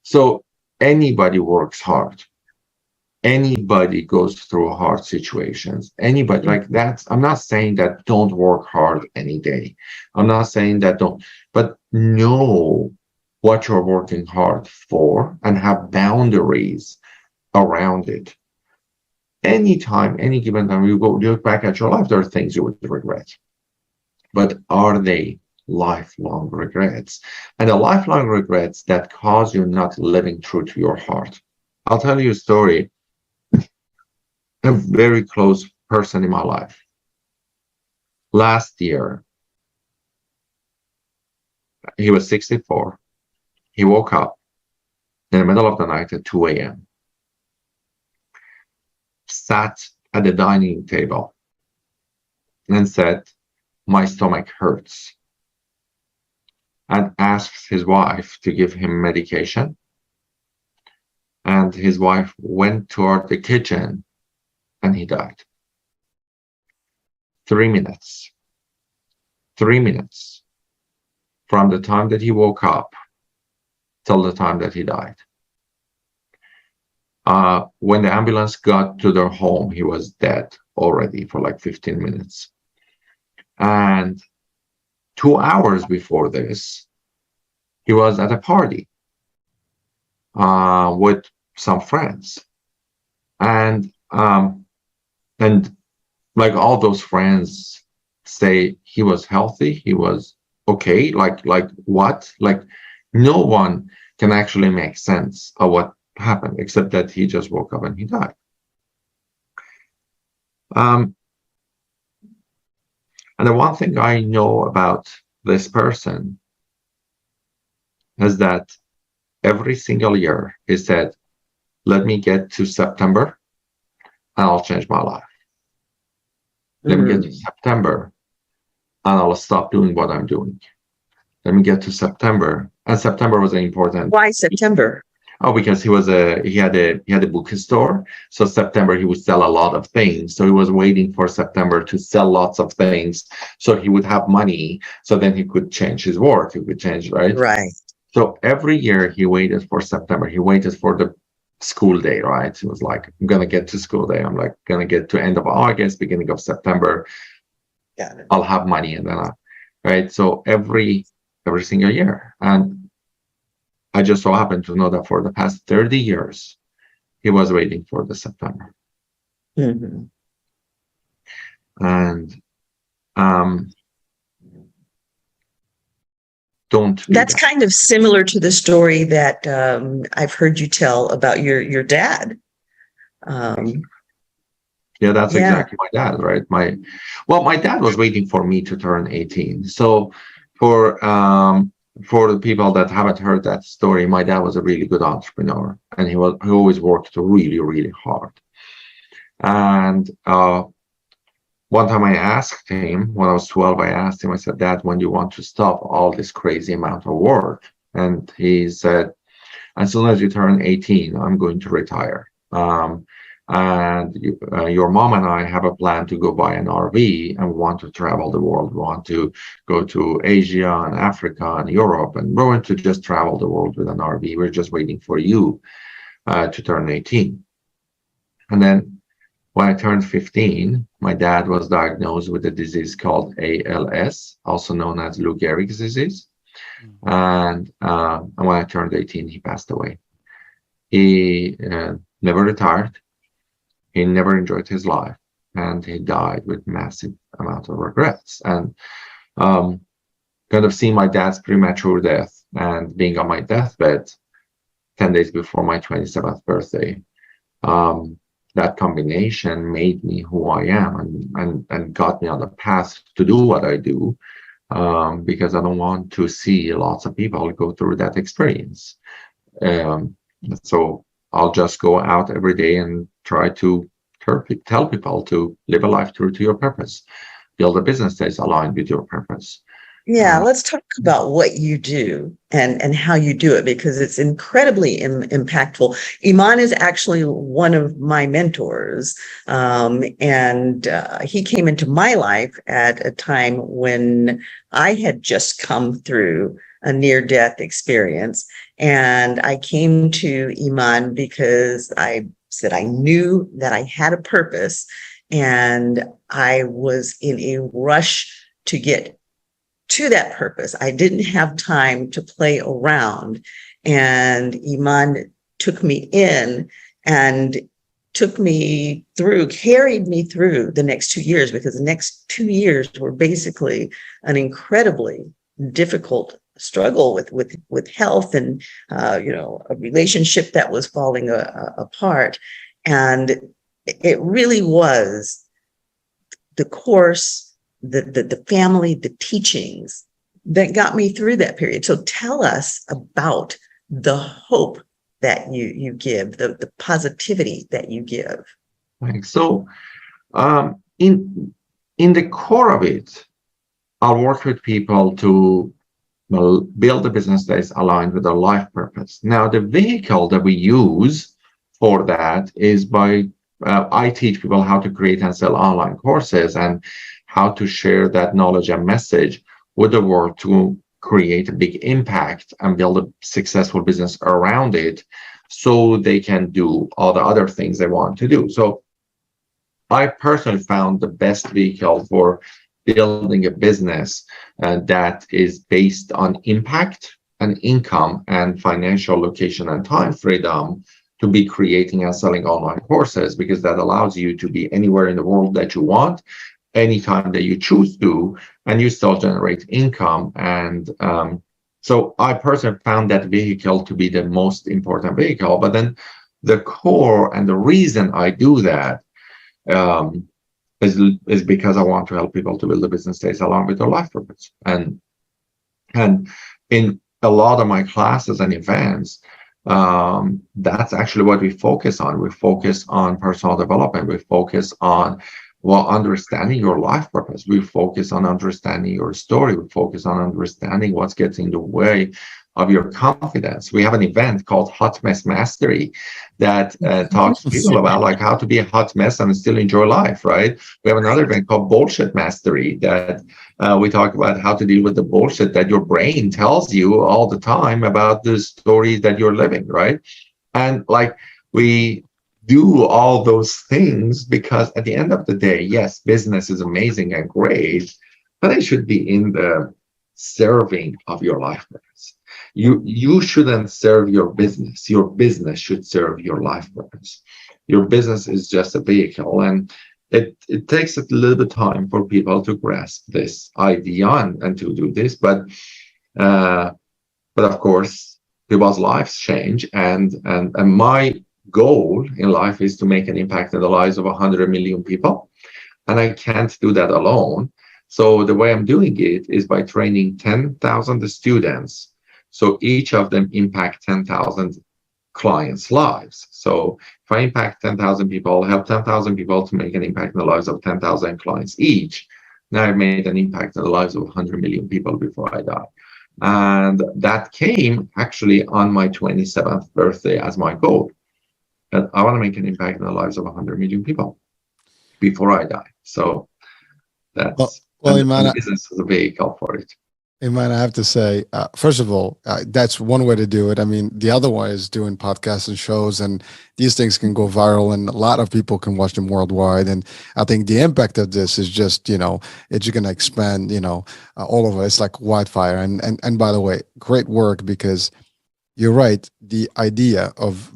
So anybody works hard. Anybody goes through hard situations. Anybody, like that. I'm not saying that don't work hard any day. I'm not saying that don't, but know what you're working hard for and have boundaries around it. Anytime, any given time you go look back at your life, there are things you would regret. But are they lifelong regrets? And the lifelong regrets that cause you not living true to your heart. I'll tell you a story. A very close person in my life. Last year, he was 64. He woke up in the middle of the night at 2 a.m. Sat at the dining table and said, my stomach hurts, and asked his wife to give him medication. And his wife went toward the kitchen and he died. 3 minutes. 3 minutes from the time that he woke up till the time that he died. When the ambulance got to their home, he was dead already for like 15 minutes. And 2 hours before this, he was at a party with some friends. And like all those friends say he was healthy, he was okay. Like what? Like no one can actually make sense of what happened, except that he just woke up and he died. And the one thing I know about this person is that every single year he said, let me get to September and I'll change my life. Let me get to September and I'll stop doing what I'm doing. Let me get to September. And September was an important. Why September? Oh, because he had a bookstore. So September he would sell a lot of things. So he was waiting for September to sell lots of things, so he would have money. So then he could change his work. He could change, right? Right. So every year he waited for September. He waited for the school day, right? It was like, I'm going to get to school day. I'm like, going to get to end of August, beginning of September. Got it. I'll have money. And then, right. So every single year. And I just so happened to know that for the past 30 years, he was waiting for the September. Mm-hmm. And don't do That's that. kind of similar to the story that I've heard you tell about your dad. Yeah, that's Yeah. exactly my dad, right? My dad was waiting for me to turn 18. So for the people that haven't heard that story, my dad was a really good entrepreneur, and he always worked really, really hard. And one time I asked him, when I was 12, I said, Dad, when do you want to stop all this crazy amount of work? And he said, as soon as you turn 18, I'm going to retire. And your mom and I have a plan to go buy an RV, and we want to travel the world. We want to go to Asia and Africa and Europe, and we're going to just travel the world with an RV. We're just waiting for you to turn 18. And then when I turned 15, my dad was diagnosed with a disease called ALS, also known as Lou Gehrig's disease. And when I turned 18, he passed away. He never retired. He never enjoyed his life, and he died with massive amount of regrets. And kind of seeing my dad's premature death and being on my deathbed 10 days before my 27th birthday, that combination made me who I am and got me on the path to do what I do, because I don't want to see lots of people go through that experience. So I'll just go out every day and try to tell people to live a life true to your purpose, build a business that's aligned with your purpose. Yeah, let's talk about what you do and how you do it, because it's incredibly impactful. Iman is actually one of my mentors, and he came into my life at a time when I had just come through a near-death experience. And I came to Iman because I said I knew that I had a purpose, and I was in a rush to get to that purpose. I didn't have time to play around. And Iman took me in and took me through, carried me through the next 2 years, because the next 2 years were basically an incredibly difficult struggle with health and, a relationship that was falling apart. And it really was the course, the family, the teachings that got me through that period. So tell us about the hope that you give, the positivity that you give. Thanks. So in the core of it, I'll work with people to build a business that is aligned with their life purpose. Now, the vehicle that we use for that is by I teach people how to create and sell online courses, and how to share that knowledge and message with the world to create a big impact and build a successful business around it, so they can do all the other things they want to do. So I personally found the best vehicle for building a business that is based on impact and income and financial location and time freedom, to be creating and selling online courses, because that allows you to be anywhere in the world that you want, anytime that you choose to, and you still generate income. And so I personally found that vehicle to be the most important vehicle. But then the core and the reason I do that is because I want to help people to build a business that is aligned with their life purpose. And in a lot of my classes and events, that's actually what we focus on. We focus on personal development. We focus on understanding your life purpose. We focus on understanding your story. We focus on understanding what's getting in the way of your confidence. We have an event called Hot Mess Mastery that talks to people about like how to be a hot mess and still enjoy life, right? We have another event called Bullshit Mastery that we talk about how to deal with the bullshit that your brain tells you all the time about the stories that you're living, right? And like We do all those things because at the end of the day, yes, business is amazing and great, but it should be in the serving of your life purpose. You shouldn't serve your business. Your business should serve your life purpose. Your business is just a vehicle, and it takes a little bit of time for people to grasp this idea and to do this. But of course, people's lives change, and my goal in life is to make an impact in the lives of 100 million people, and I can't do that alone. So the way I'm doing it is by training 10,000 students, so each of them impact 10,000 clients' lives. So if I impact 10,000 people, help 10,000 people to make an impact in the lives of 10,000 clients each, now I've made an impact in the lives of 100 million people before I die. And that came actually on my 27th birthday as my goal. And I want to make an impact in the lives of 100 million people before I die. So that's Iman, business is a vehicle for it. Iman, I have to say, first of all, that's one way to do it. I mean, the other one is doing podcasts and shows, and these things can go viral, and a lot of people can watch them worldwide. And I think the impact of this is just, it's going to expand, all over. It's like wildfire. And by the way, great work, because you're right. The idea of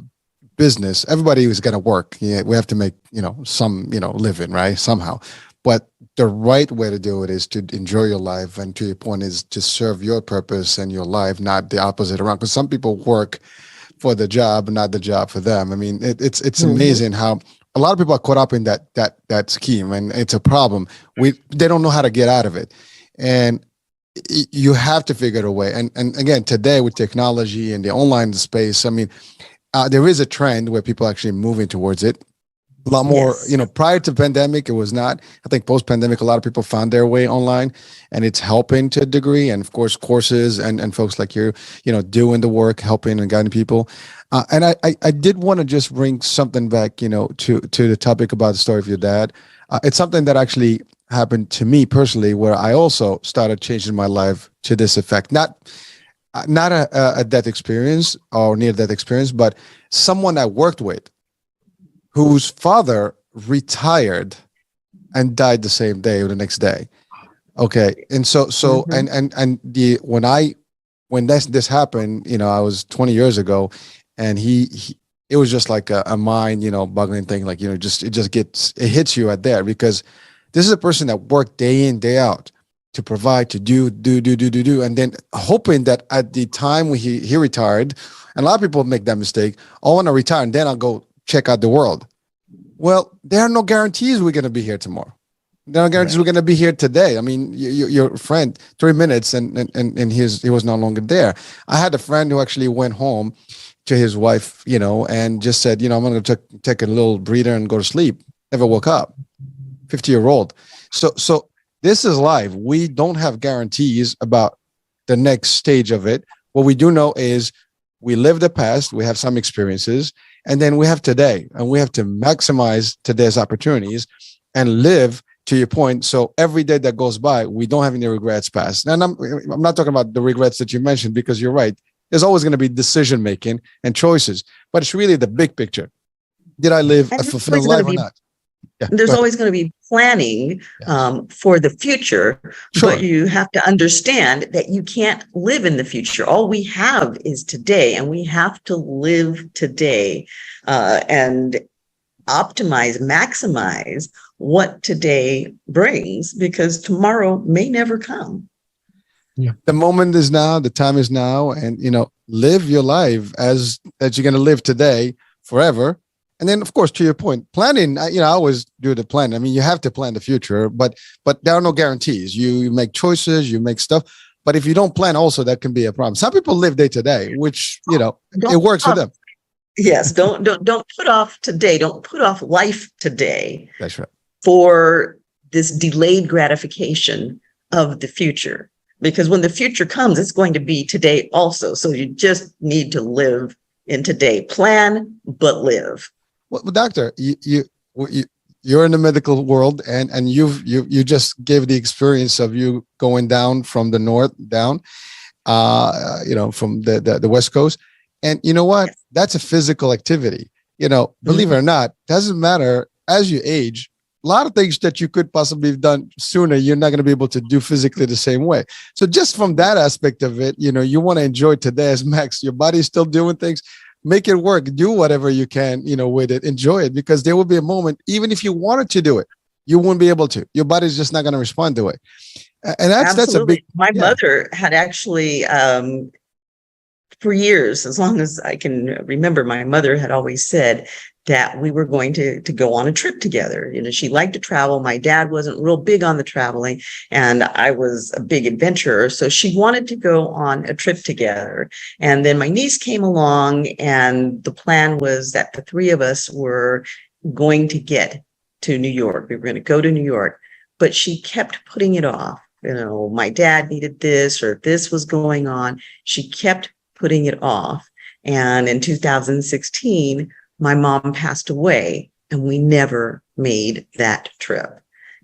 business, everybody is going to work. Yeah, we have to make, some, living, right? Somehow. But the right way to do it is to enjoy your life, and to your point is to serve your purpose and your life, not the opposite around. Because some people work for the job, not the job for them. I mean, it's amazing how a lot of people are caught up in that scheme, and it's a problem. They don't know how to get out of it, and you have to figure a way. And again, today with technology and the online space, I mean, there is a trend where people are actually moving towards it. A lot more, Yes. Prior to pandemic, it was not. I think post-pandemic, a lot of people found their way online, and it's helping to a degree. And of course, courses and folks like you, doing the work, helping and guiding people. And I did want to just bring something back, to the topic about the story of your dad. It's something that actually happened to me personally, where I also started changing my life to this effect. Not a death experience or near death experience, but someone I worked with, whose father retired and died the same day or the next day. Okay. And so, when this happened, I was 20 years ago, and it was just like a mind, boggling thing. Like, it hits you at there, because this is a person that worked day in, day out to provide, to do. And then hoping that at the time when he retired, and a lot of people make that mistake, I want to retire and then I'll go check out the world. Well, there are no guarantees we're going to be here tomorrow. There are no guarantees we're going to be here today. I mean, your friend, 3 minutes, and he was no longer there. I had a friend who actually went home to his wife, and just said, I'm going to take a little breather and go to sleep. Never woke up. 50-year-old. So this is life. We don't have guarantees about the next stage of it. What we do know is we live the past. We have some experiences. And then we have today, and we have to maximize today's opportunities and live, to your point. So every day that goes by, we don't have any regrets past. And I'm not talking about the regrets that you mentioned, because you're right. There's always going to be decision making and choices, but it's really the big picture. Did I live a fulfilled life or not? Yeah, there's always going to be planning for the future, but you have to understand that you can't live in the future. All we have is today, and we have to live today and optimize, maximize what today brings, because tomorrow may never come. Yeah. The moment is now, the time is now, and live your life as that you're going to live today forever. And then, of course, to your point, planning, I always do the plan. I mean, you have to plan the future, but there are no guarantees. You make choices, you make stuff. But if you don't plan, also, that can be a problem. Some people live day to day, which, it works for them. Yes. Don't put off today. Don't put off life today. That's right. For this delayed gratification of the future. Because when the future comes, it's going to be today also. So you just need to live in today. Plan, but live. Well, doctor, you're in the medical world, and you just gave the experience of you going down from the north down, from the West Coast, and you know what? That's a physical activity. believe it or not, doesn't matter as you age. A lot of things that you could possibly have done sooner, you're not going to be able to do physically the same way. So just from that aspect of it, you want to enjoy today as max. Your body's still doing things. Make it work. Do whatever you can, with it. Enjoy it, because there will be a moment, even if you wanted to do it, you won't be able to. Your body's just not going to respond to it. And that's a big. My mother had actually, for years, as long as I can remember, my mother had always said that we were going to go on a trip together. She liked to travel. My dad wasn't real big on the traveling, and I was a big adventurer. So she wanted to go on a trip together. And then my niece came along, and the plan was that the three of us were going to get to New York. We were going to go to New York, but she kept putting it off. My dad needed this, or this was going on. She kept putting it off. And in 2016, my mom passed away, and we never made that trip.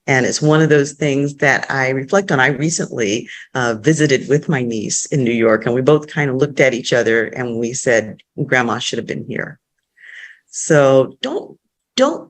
And it's one of those things that I reflect on. I recently visited with my niece in New York, and we both kind of looked at each other and we said, Grandma should have been here. So don't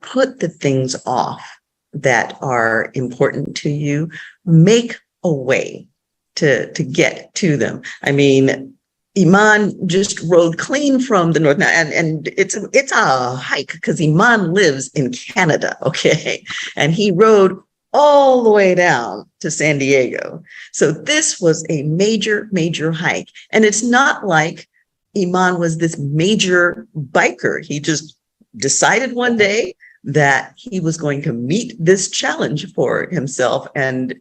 put the things off that are important to you. Make a way to get to them. I mean, Iman just rode clean from the north, and it's a hike because Iman lives in Canada, okay? And he rode all the way down to San Diego. So this was a major, major hike. And it's not like Iman was this major biker. He just decided one day that he was going to meet this challenge for himself. And,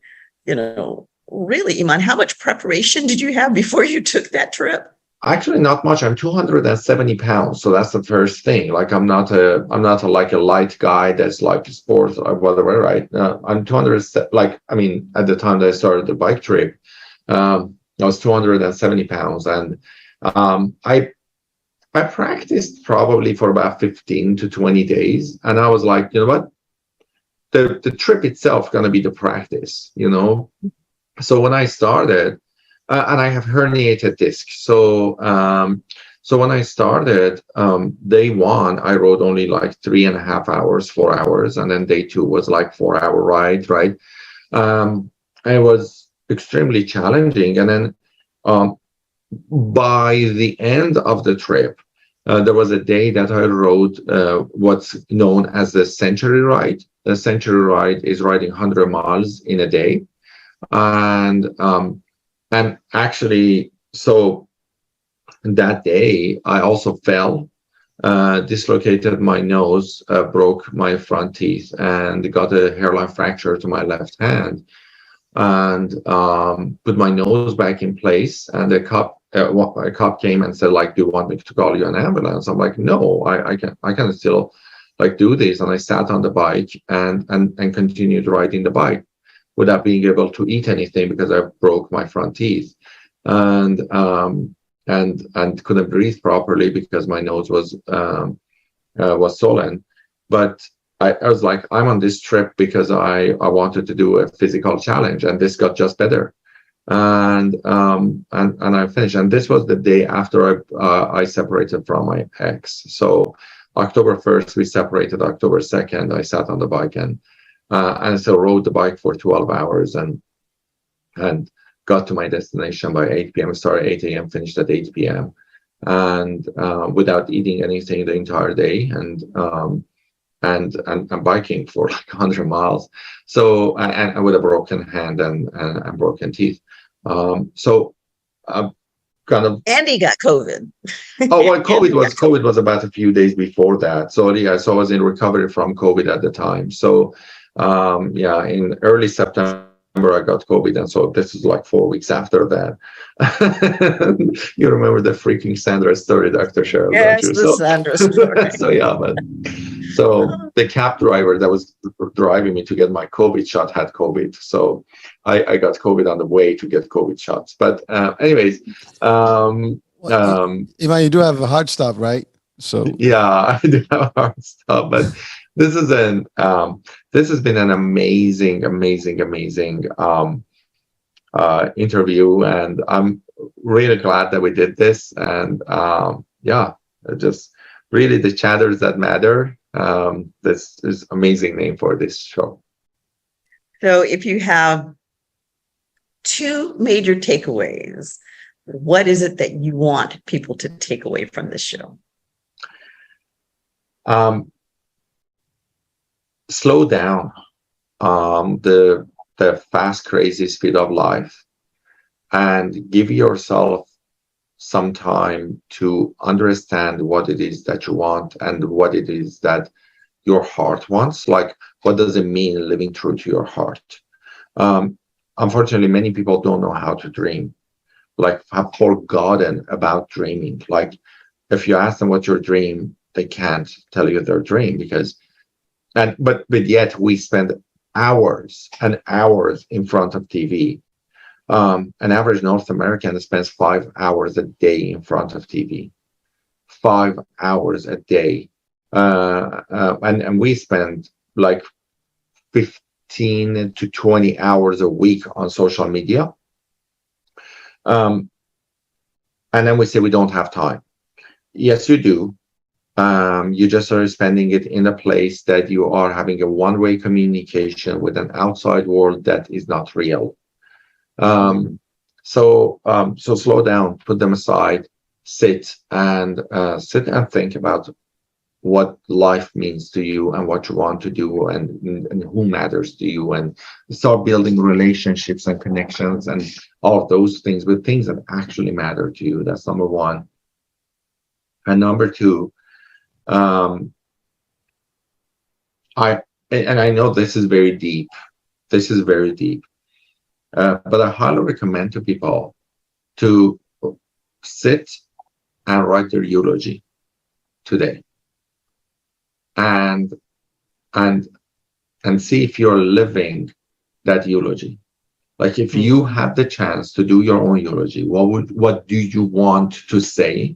really, Iman, how much preparation did you have before you took that trip? Actually, not much. I'm 270 pounds, so that's the first thing. Like, I'm not a like a light guy that's like sports or whatever, right? I'm 200. At the time that I started the bike trip, I was 270 pounds, and I practiced probably for about 15 to 20 days, and I was like, you know what? The trip itself going to be the practice, So when I started, and I have herniated disc, so when I started, day one, I rode only like 3.5 hours, 4 hours, and then day two was like 4-hour ride, right? It was extremely challenging, and then by the end of the trip, there was a day that I rode what's known as the century ride. The century ride is riding 100 miles in a day. And actually, so that day I also fell, dislocated my nose, broke my front teeth, and got a hairline fracture to my left hand, and put my nose back in place. And a cop came and said, like, do you want me to call you an ambulance? I'm like, no, I can still like do this. And I sat on the bike and continued riding the bike without being able to eat anything because I broke my front teeth, and couldn't breathe properly because my nose was swollen. But I was like, I'm on this trip because I wanted to do a physical challenge, and this got just better. And I finished. And this was the day after I separated from my ex. So October 1st we separated. October 2nd I sat on the bike and so rode the bike for 12 hours and got to my destination by 8 p.m. Started 8 a.m., finished at 8 p.m. and without eating anything the entire day, and biking for like 100 miles. So and with a broken hand and broken teeth. Kind of. And he got COVID. Oh, well, COVID was about a few days before that. So I was in recovery from COVID at the time. So in early September I got COVID, and so this is like 4 weeks after that. You remember the freaking Sandra story, Dr. Cheryl? Yes, don't you? the Sandra story. So the cab driver that was driving me to get my COVID shot had COVID. So I got COVID on the way to get COVID shots. But anyways, Iman, you do have a hard stop, right? So yeah, I do have a hard stop, but this has been an amazing interview, and I'm really glad that we did this. And really the chatters that matter. This is amazing name for this show. So if you have two major takeaways, what is it that you want people to take away from this show? Slow down the fast, crazy speed of life, and give yourself some time to understand what it is that you want and what it is that your heart wants. Like, what does it mean living true to your heart? Unfortunately, many people don't know how to dream, like have forgotten about dreaming. Like, if you ask them what's your dream, they can't tell you their dream but yet we spend hours and hours in front of TV. An average North American spends 5 hours a day in front of TV. 5 hours a day. And we spend like 15 to 20 hours a week on social media. And then we say we don't have time. Yes, you do. You just are spending it in a place that you are having a one-way communication with an outside world that is not real. So slow down, put them aside, sit and think about what life means to you and what you want to do and who matters to you, and start building relationships and connections and all of those things with things that actually matter to you. That's number one. And number two, I know this is very deep. But I highly recommend to people to sit and write their eulogy today, and see if you're living that eulogy. Like, if you have the chance to do your own eulogy, what do you want to say?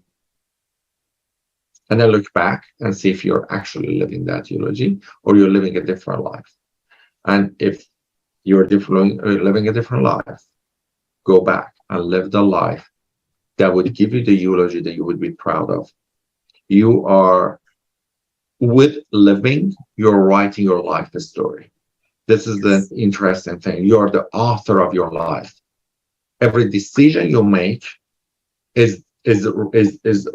And then look back and see if you're actually living that eulogy or you're living a different life. And if you're living a different life, go back and live the life that would give you the eulogy that you would be proud of. You are, with living, you're writing your life story. This is the interesting thing. You're the author of your life. Every decision you make is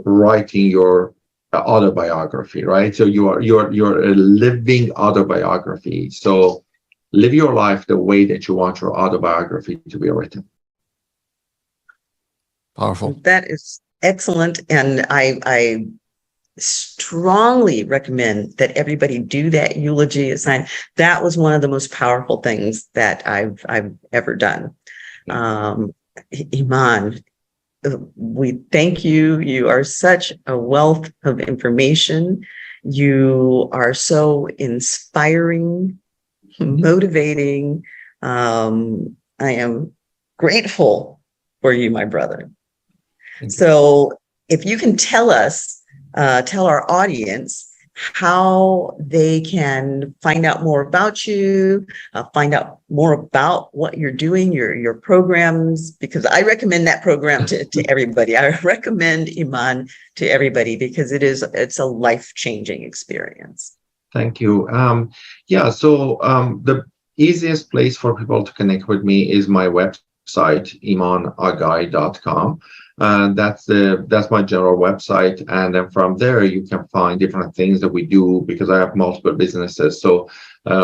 writing your autobiography, right? So you're a living autobiography. So live your life the way that you want your autobiography to be written. Powerful. That is excellent. And I strongly recommend that everybody do that eulogy assign. That was one of the most powerful things that I've ever done. Iman, we thank you. You are such a wealth of information. You are so inspiring, motivating. I am grateful for you, my brother. So if you can tell our audience how they can find out more about you, find out more about what you're doing, your programs, because I recommend that program to everybody. I recommend Iman to everybody because it's a life-changing experience. Thank you. So the easiest place for people to connect with me is my website, imanaghay.com. That's my general website, and then from there you can find different things that we do, because I have multiple businesses. So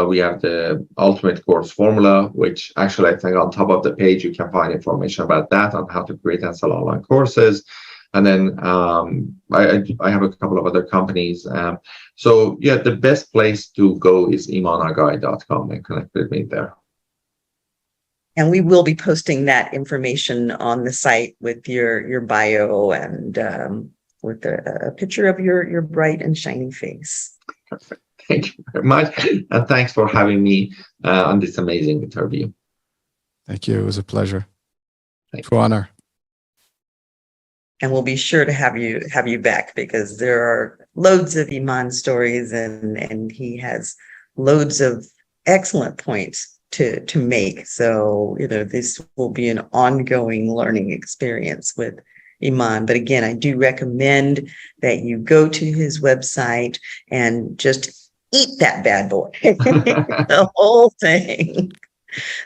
we have the Ultimate Course Formula, which actually I think on top of the page you can find information about that, on how to create and sell online courses. And then I have a couple of other companies. So yeah, the best place to go is imanaghay.com and connect with me there. And we will be posting that information on the site with your bio and with a picture of your bright and shiny face. Perfect. Thank you very much. And thanks for having me on this amazing interview. Thank you. It was a pleasure. Thank you. Honor. And we'll be sure to have you back, because there are loads of Iman stories and he has loads of excellent points to make. So, this will be an ongoing learning experience with Iman. But again, I do recommend that you go to his website and just eat that bad boy, the whole thing.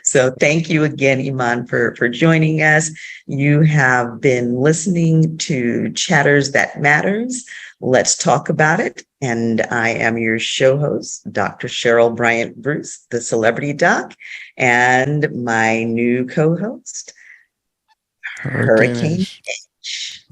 So thank you again, Iman, for joining us. You have been listening to Chatters That Matters. Let's talk about it. And I am your show host, Dr. Cheryl Bryant Bruce, the Celebrity Doc, and my new co-host, Hurricane H.